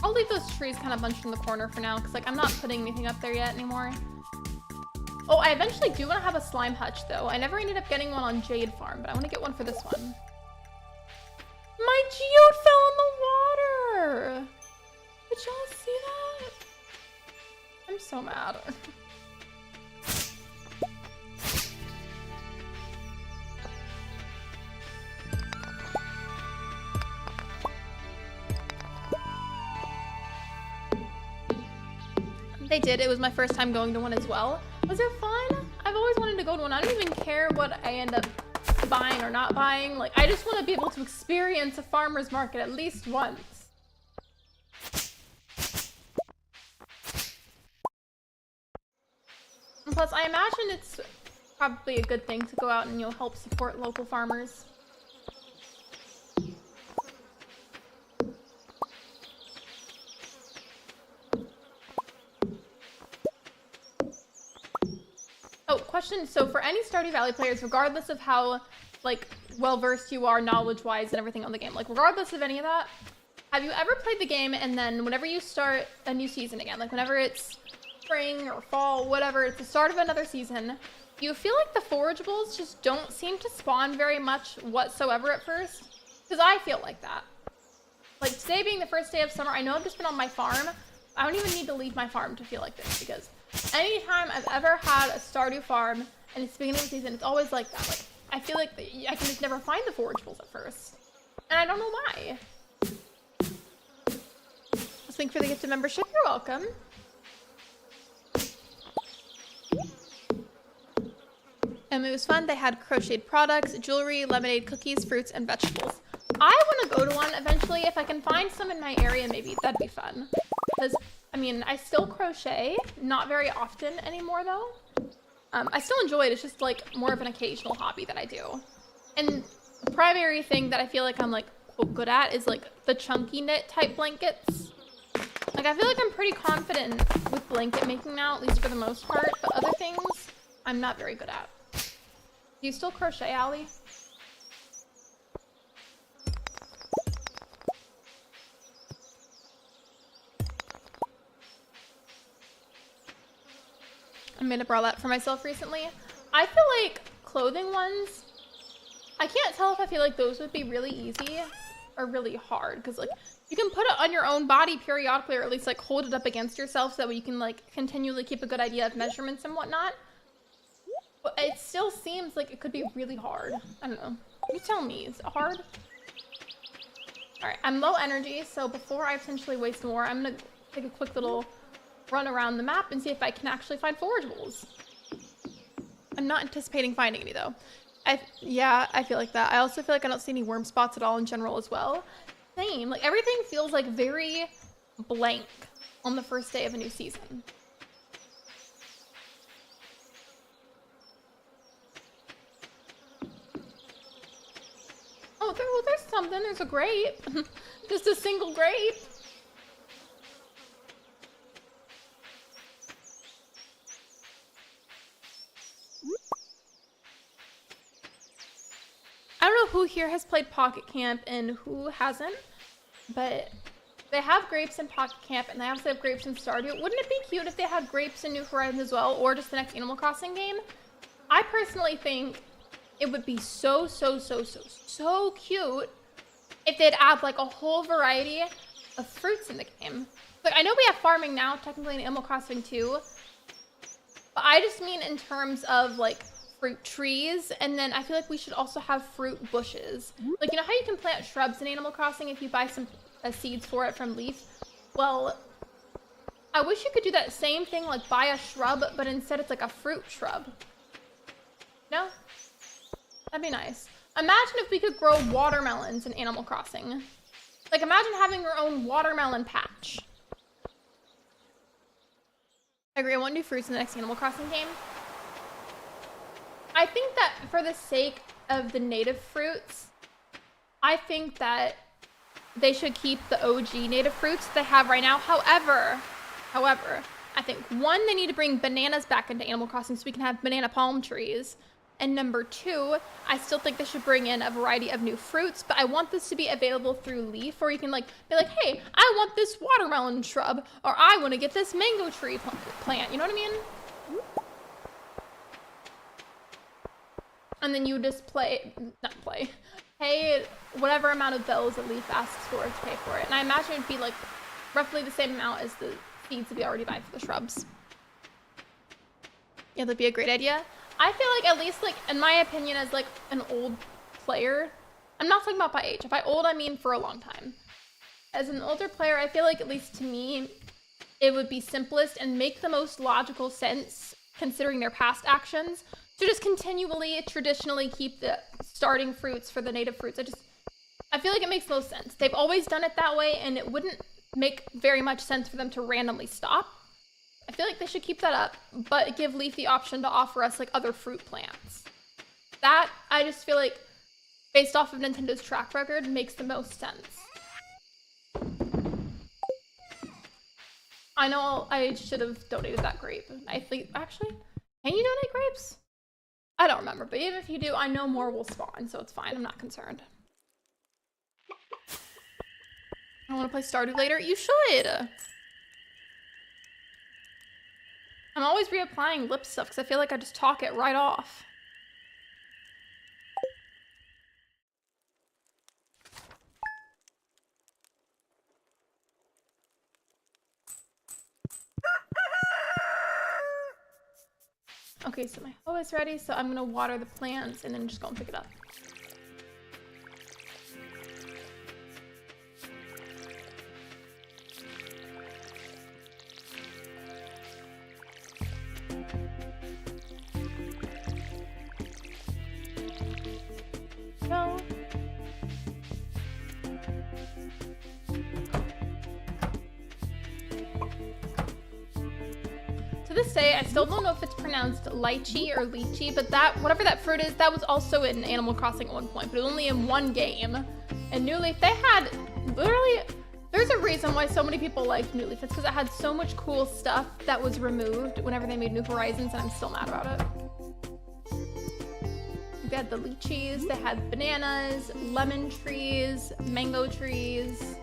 I'll leave those trees kind of bunched in the corner for now, because like I'm not putting anything up there yet anymore. Oh, I eventually do want to have a slime hutch though. I never ended up getting one on Jade Farm, but I want to get one for this one. My geode fell in the water! Did y'all see that? I'm so mad. They did. It was my first time going to one as well. Was it fun? I've always wanted to go to one. I don't even care what I end up buying or not buying. Like, I just want to be able to experience a farmer's market at least once. And plus, I imagine it's probably a good thing to go out and, you know, help support local farmers. Oh, question. So for any Stardew Valley players, regardless of how, like, well-versed you are knowledge-wise and everything on the game, like, regardless of any of that, have you ever played the game and then whenever you start a new season again, like whenever it's spring or fall, whatever, it's the start of another season, you feel like the forageables just don't seem to spawn very much whatsoever at first? Because I feel like that. Like, today being the first day of summer, I know I've just been on my farm. I don't even need to leave my farm to feel like this, because anytime I've ever had a Stardew farm and it's the beginning of the season, it's always like that. Like, I feel like I can just never find the forageables at first. And I don't know why. Let's thank for the gift of membership. You're welcome. It was fun. They had crocheted products, jewelry, lemonade, cookies, fruits, and vegetables. I want to go to one eventually. If I can find some in my area, maybe that'd be fun. Because, I mean, I still crochet. Not very often anymore, though. I still enjoy it. It's just, like, more of an occasional hobby that I do. And the primary thing that I feel like I'm, like, quote, good at is, like, the chunky knit type blankets. Like, I feel like I'm pretty confident with blanket making now, at least for the most part. But other things, I'm not very good at. Do you still crochet, Allie? I made a bralette for myself recently. I feel like clothing ones, I can't tell if I feel like those would be really easy or really hard. Because, like, you can put it on your own body periodically, or at least, like, hold it up against yourself so that you can, like, continually keep a good idea of measurements and whatnot. But it still seems like it could be really hard. I don't know. You tell me, is it hard? Alright, I'm low energy, so before I potentially waste more, I'm gonna take a quick little run around the map and see if I can actually find forageables. I'm not anticipating finding any, though. Yeah, I feel like that. I also feel like I don't see any worm spots at all in general as well. Same. Like, everything feels, like, very blank on the first day of a new season. Oh, well, there's something. There's a grape. Just a single grape. I don't know who here has played Pocket Camp and who hasn't, but they have grapes in Pocket Camp and they also have grapes in Stardew. Wouldn't it be cute if they had grapes in New Horizons as well, or just the next Animal Crossing game? I personally think it would be so cute if they'd add, like, a whole variety of fruits in the game. Like, I know we have farming now, technically in Animal Crossing too, but I just mean in terms of, like, fruit trees, and then I feel like we should also have fruit bushes. Like, you know how you can plant shrubs in Animal Crossing if you buy some seeds for it from Leaf? Well, I wish you could do that same thing, like buy a shrub, but instead it's like a fruit shrub. No? That'd be nice. Imagine if we could grow watermelons in Animal Crossing. Like, imagine having your own watermelon patch. I agree, I want new fruits in the next Animal Crossing game. I think that for the sake of the native fruits, I think that they should keep the OG native fruits they have right now. However, I think, one, they need to bring bananas back into Animal Crossing so we can have banana palm trees. And number two, I still think they should bring in a variety of new fruits, but I want this to be available through Leaf, where you can, like, be like, hey, I want this watermelon shrub, or I want to get this mango tree plant. You know what I mean? And then you just pay whatever amount of bells that Leaf asks for to pay for it. And I imagine it'd be, like, roughly the same amount as the seeds that we already buy for the shrubs. Yeah, that'd be a great idea. I feel like, at least, like, in my opinion, as, like, an old player, I'm not talking about by age. By old, I mean for a long time. As an older player, I feel like, at least to me, it would be simplest and make the most logical sense, considering their past actions, to just continually, traditionally keep the starting fruits for the native fruits. I feel like it makes most sense. They've always done it that way, and it wouldn't make very much sense for them to randomly stop. I feel like they should keep that up, but give Leaf the option to offer us, like, other fruit plants. That, I just feel like, based off of Nintendo's track record, makes the most sense. I know I should have donated that grape. I think, actually, can you donate grapes? I don't remember, but even if you do, I know more will spawn, so it's fine. I'm not concerned. I want to play Stardew later. You should! I'm always reapplying lip stuff because I feel like I just talk it right off. Okay, so my hoe is ready, so I'm gonna water the plants and then just go and pick it up. Go. To this day, I still don't know if it's pronounced lychee or lychee, but that, whatever that fruit is, that was also in Animal Crossing at one point, but only in one game. And New Leaf, they had literally, there's a reason why so many people liked New Leaf. It's because it had so much cool stuff that was removed whenever they made New Horizons, and I'm still mad about it. They had the lychees, they had bananas, lemon trees, mango trees.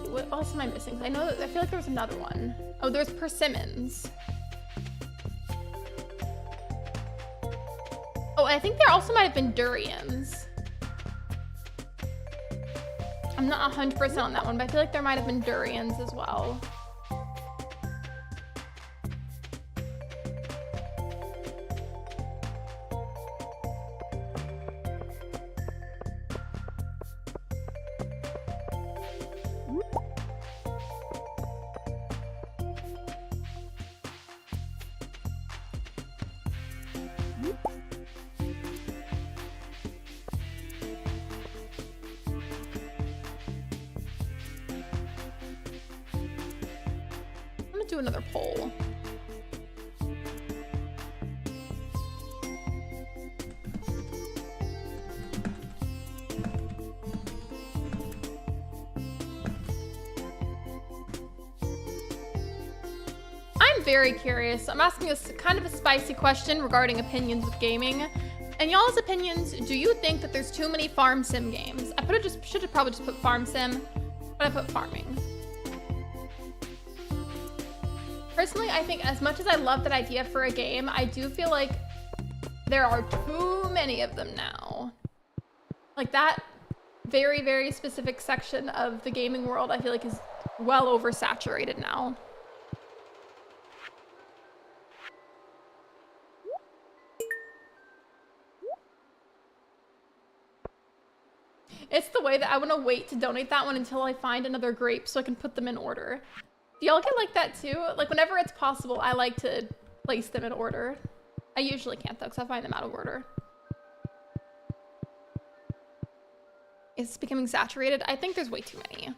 What else am I missing? I know that, I feel like there was another one. Oh, there's persimmons. Oh, I think there also might have been durians. I'm not 100% on that one, but I feel like there might have been durians as well. Do another poll. I'm very curious. I'm asking a kind of a spicy question regarding opinions with gaming. And y'all's opinions, do you think that there's too many farm sim games? I should have probably just put farm sim, but I put farming. Personally, I think as much as I love that idea for a game, I do feel like there are too many of them now. Like that very, very specific section of the gaming world, I feel like is well oversaturated now. It's the way that I want to wait to donate that one until I find another grape so I can put them in order. Do y'all get like that too? Like whenever it's possible, I like to place them in order. I usually can't though, because I find them out of order. It's becoming saturated. I think there's way too many. And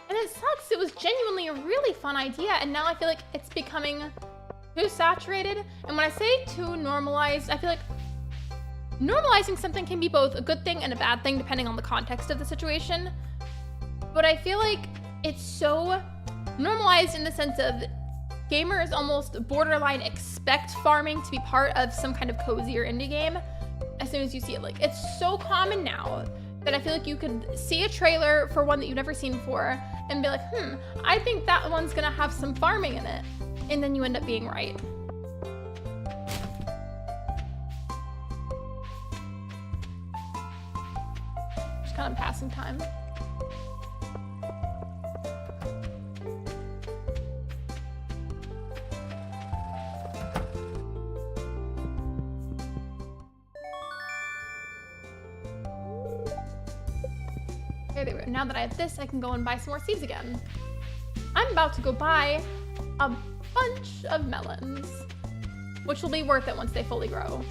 it sucks. It was genuinely a really fun idea, and now I feel like it's becoming too saturated. And when I say too normalized, I feel like normalizing something can be both a good thing and a bad thing depending on the context of the situation. But I feel like it's so normalized in the sense of gamers almost borderline expect farming to be part of some kind of cozier indie game as soon as you see it. Like, it's so common now that I feel like you could see a trailer for one that you've never seen before and be like, I think that one's gonna have some farming in it. And then you end up being right. Just kind of passing time. There we go. Now that I have this, I can go and buy some more seeds again. I'm about to go buy a bunch of melons, which will be worth it once they fully grow.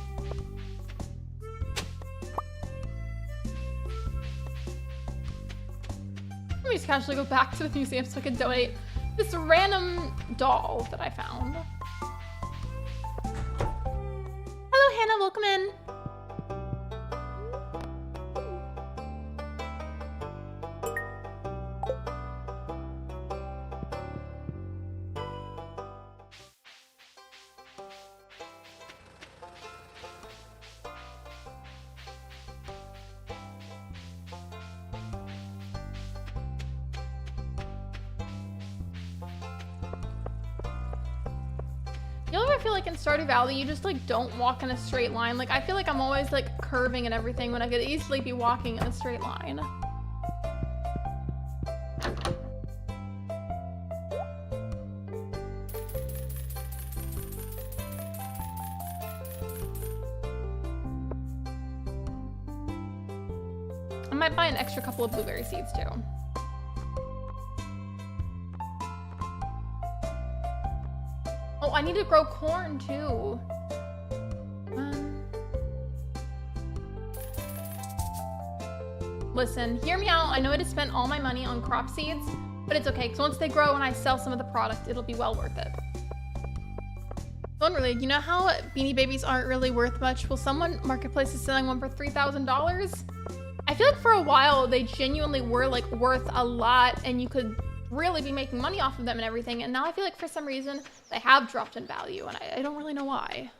Let me just casually go back to the museum so I can donate this random doll that I found. Hello, Hannah. Welcome in. I feel like in Stardew Valley, you just like don't walk in a straight line. Like I feel like I'm always like curving and everything when I could easily be walking in a straight line. might buy an extra couple of blueberry seeds too. Oh, I need to grow corn too. Listen, hear me out. I know I just spent all my money on crop seeds, but it's okay, because once they grow and I sell some of the product, it'll be well worth it. Unrelated, you know how Beanie Babies aren't really worth much? Well, someone Marketplace is selling one for $3,000. I feel like for a while they genuinely were like worth a lot and you could really be making money off of them and everything. And now I feel like for some reason they have dropped in value and I don't really know why.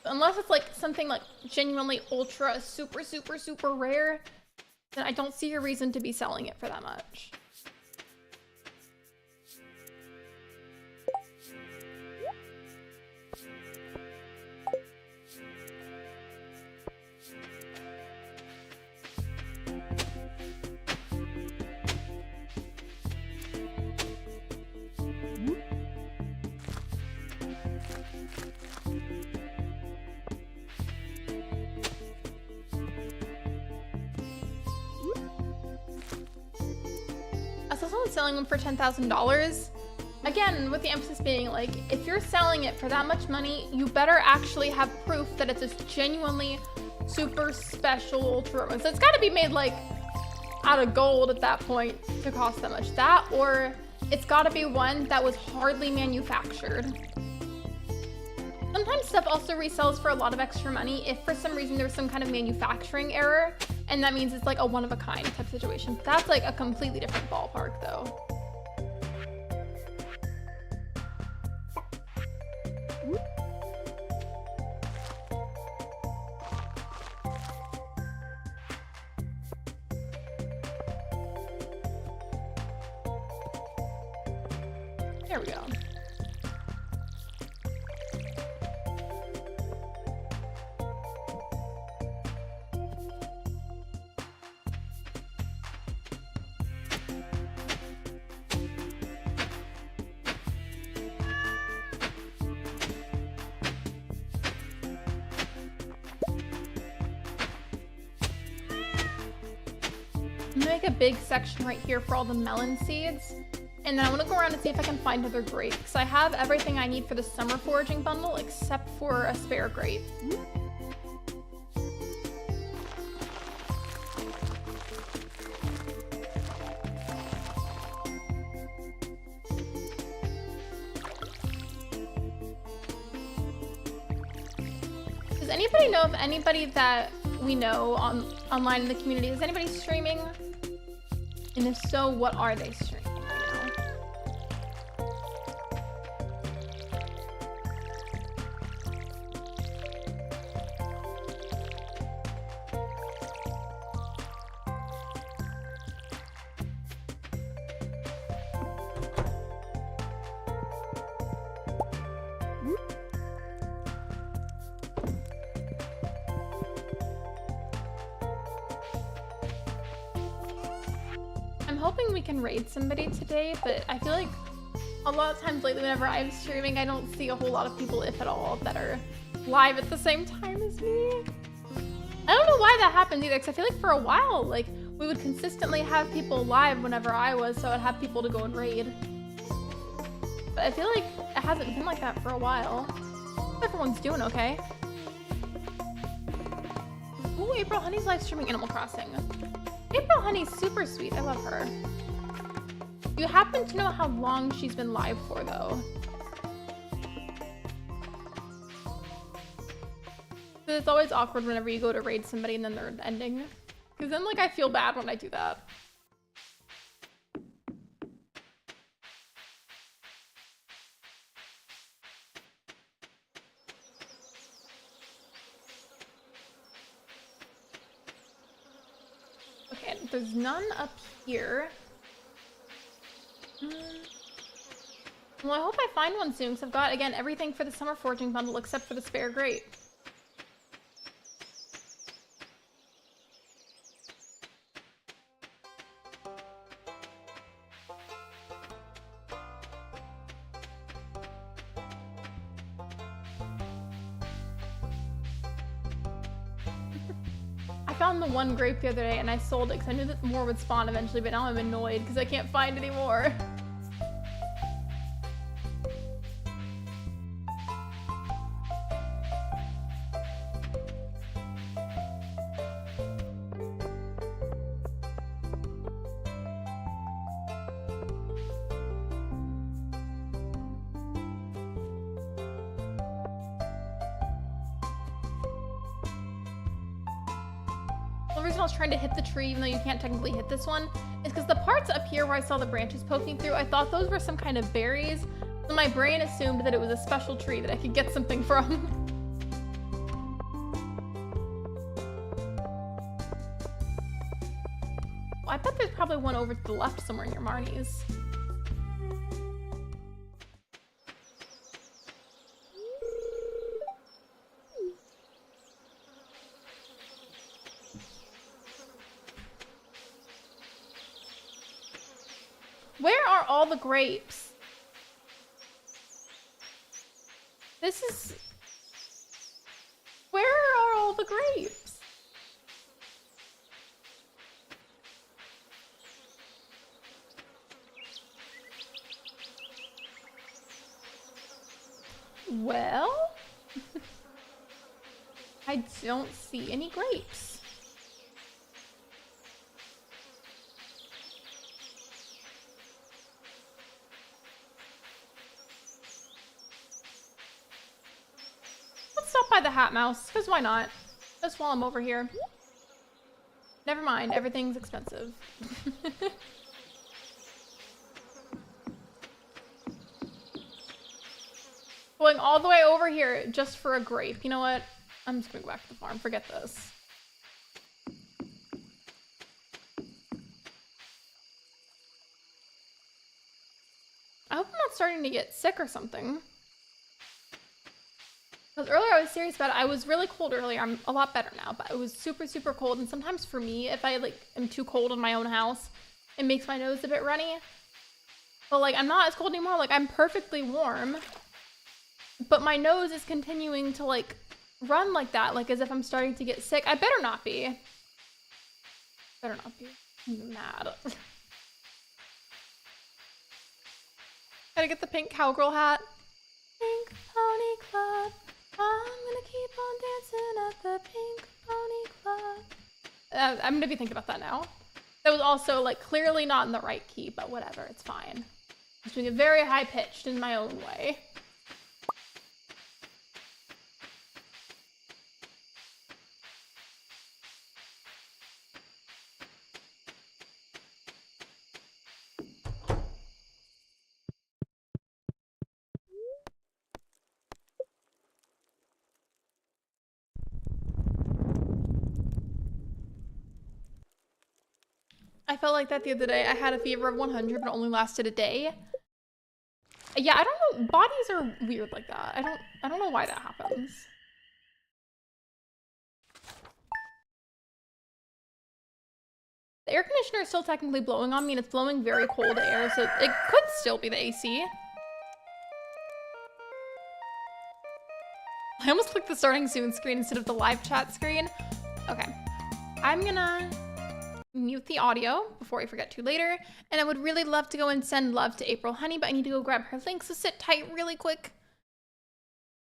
Unless it's like something like genuinely ultra super rare, then I don't see a reason to be selling it for that much. Someone's selling them for $10,000. Again, with the emphasis being like, if you're selling it for that much money, you better actually have proof that it's a genuinely super special ultra rare. So it's got to be made like out of gold at that point to cost that much. That, or it's got to be one that was hardly manufactured. Sometimes stuff also resells for a lot of extra money if for some reason there's some kind of manufacturing error, and that means it's like a one-of-a-kind type situation. That's like a completely different ballpark though. There we go. I'm gonna make a big section right here for all the melon seeds. And then I want to go around and see if I can find other grapes. Because I have everything I need for the summer foraging bundle except for a spare grape. Does anybody know of anybody that we know online in the community? Is anybody streaming? And if so, what are they streaming right now? I'm hoping we can raid somebody today, but I feel like a lot of times lately whenever I'm streaming, I don't see a whole lot of people, if at all, that are live at the same time as me. I don't know why that happens either, because I feel like for a while, like, we would consistently have people live whenever I was, so I'd have people to go and raid. But I feel like it hasn't been like that for a while. Everyone's doing okay. Ooh, April Honey's live streaming Animal Crossing. April Honey's super sweet. I love her. You happen to know how long she's been live for, though? It's always awkward whenever you go to raid somebody and then they're ending. Because then, like, I feel bad when I do that. Okay, there's none up here. Well, I hope I find one soon, because I've got, again, everything for the summer foraging bundle except for the spare grape. I found the one grape the other day and I sold it because I knew that more would spawn eventually, but now I'm annoyed because I can't find any more. The reason I was trying to hit the tree, even though you can't technically hit this one, is because the parts up here where I saw the branches poking through, I thought those were some kind of berries. So my brain assumed that it was a special tree that I could get something from. Well, I bet there's probably one over to the left somewhere near Marnie's. Where are all the grapes? This is... Where are all the grapes? Well... I don't see any grapes. Stop by the Hat Mouse, because why not? Just while I'm over here. Never mind, everything's expensive. Going all the way over here just for a grape. You know what? I'm just gonna go back to the farm. Forget this. I hope I'm not starting to get sick or something. Because earlier I was serious about it. I was really cold earlier. I'm a lot better now, but it was super, super cold. And sometimes for me, if I like am too cold in my own house, it makes my nose a bit runny. But like, I'm not as cold anymore. Like, I'm perfectly warm, but my nose is continuing to like run like that, like as if I'm starting to get sick. I better not be. Better not be. I'm mad. Gotta get the pink cowgirl hat. Pink pony club. I'm gonna keep on dancing at the Pink Pony Club. I'm gonna be thinking about that now. That was also like clearly not in the right key, but whatever, it's fine. I'm doing it very high pitched in my own way. I felt like that the other day. I had a fever of 100, but it only lasted a day. Yeah, I don't know. Bodies are weird like that. I don't know why that happens. The air conditioner is still technically blowing on me, and it's blowing very cold air, so it could still be the AC. I almost clicked the starting soon screen instead of the live chat screen. Okay, I'm gonna mute the audio before I forget to later, and I would really love to go and send love to April Honey, but I need to go grab her link, so sit tight really quick.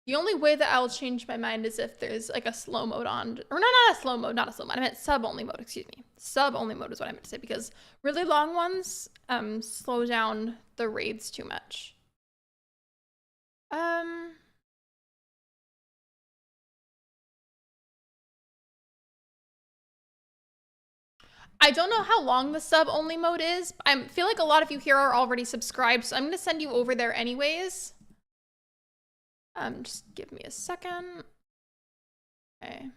The only way that I'll change my mind is if there's like a slow mode on, or not a slow mode, not a slow mode, I meant sub only mode, excuse me. Sub only mode is what I meant to say, because really long ones slow down the raids too much. I don't know how long the sub only mode is. I feel like a lot of you here are already subscribed, so I'm gonna send you over there anyways. Just give me a second. Okay.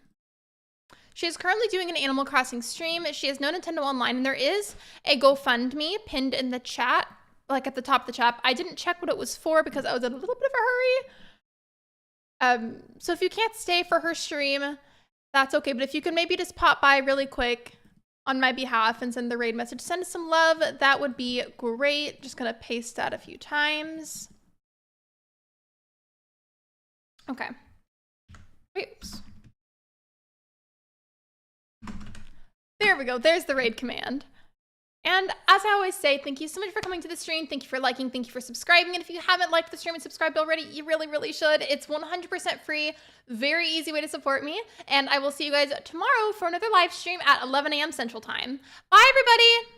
She is currently doing an Animal Crossing stream. She has no Nintendo Online, and there is a GoFundMe pinned in the chat, like at the top of the chat. I didn't check what it was for because I was in a little bit of a hurry. So if you can't stay for her stream, that's okay. But if you could maybe just pop by really quick on my behalf and send the raid message, send us some love, that would be great. Just gonna paste that a few times. Okay. Oops. There we go. There's the raid command. And as I always say, thank you so much for coming to the stream. Thank you for liking. Thank you for subscribing. And if you haven't liked the stream and subscribed already, you really, really should. It's 100% free. Very easy way to support me. And I will see you guys tomorrow for another live stream at 11 a.m. Central Time. Bye, everybody.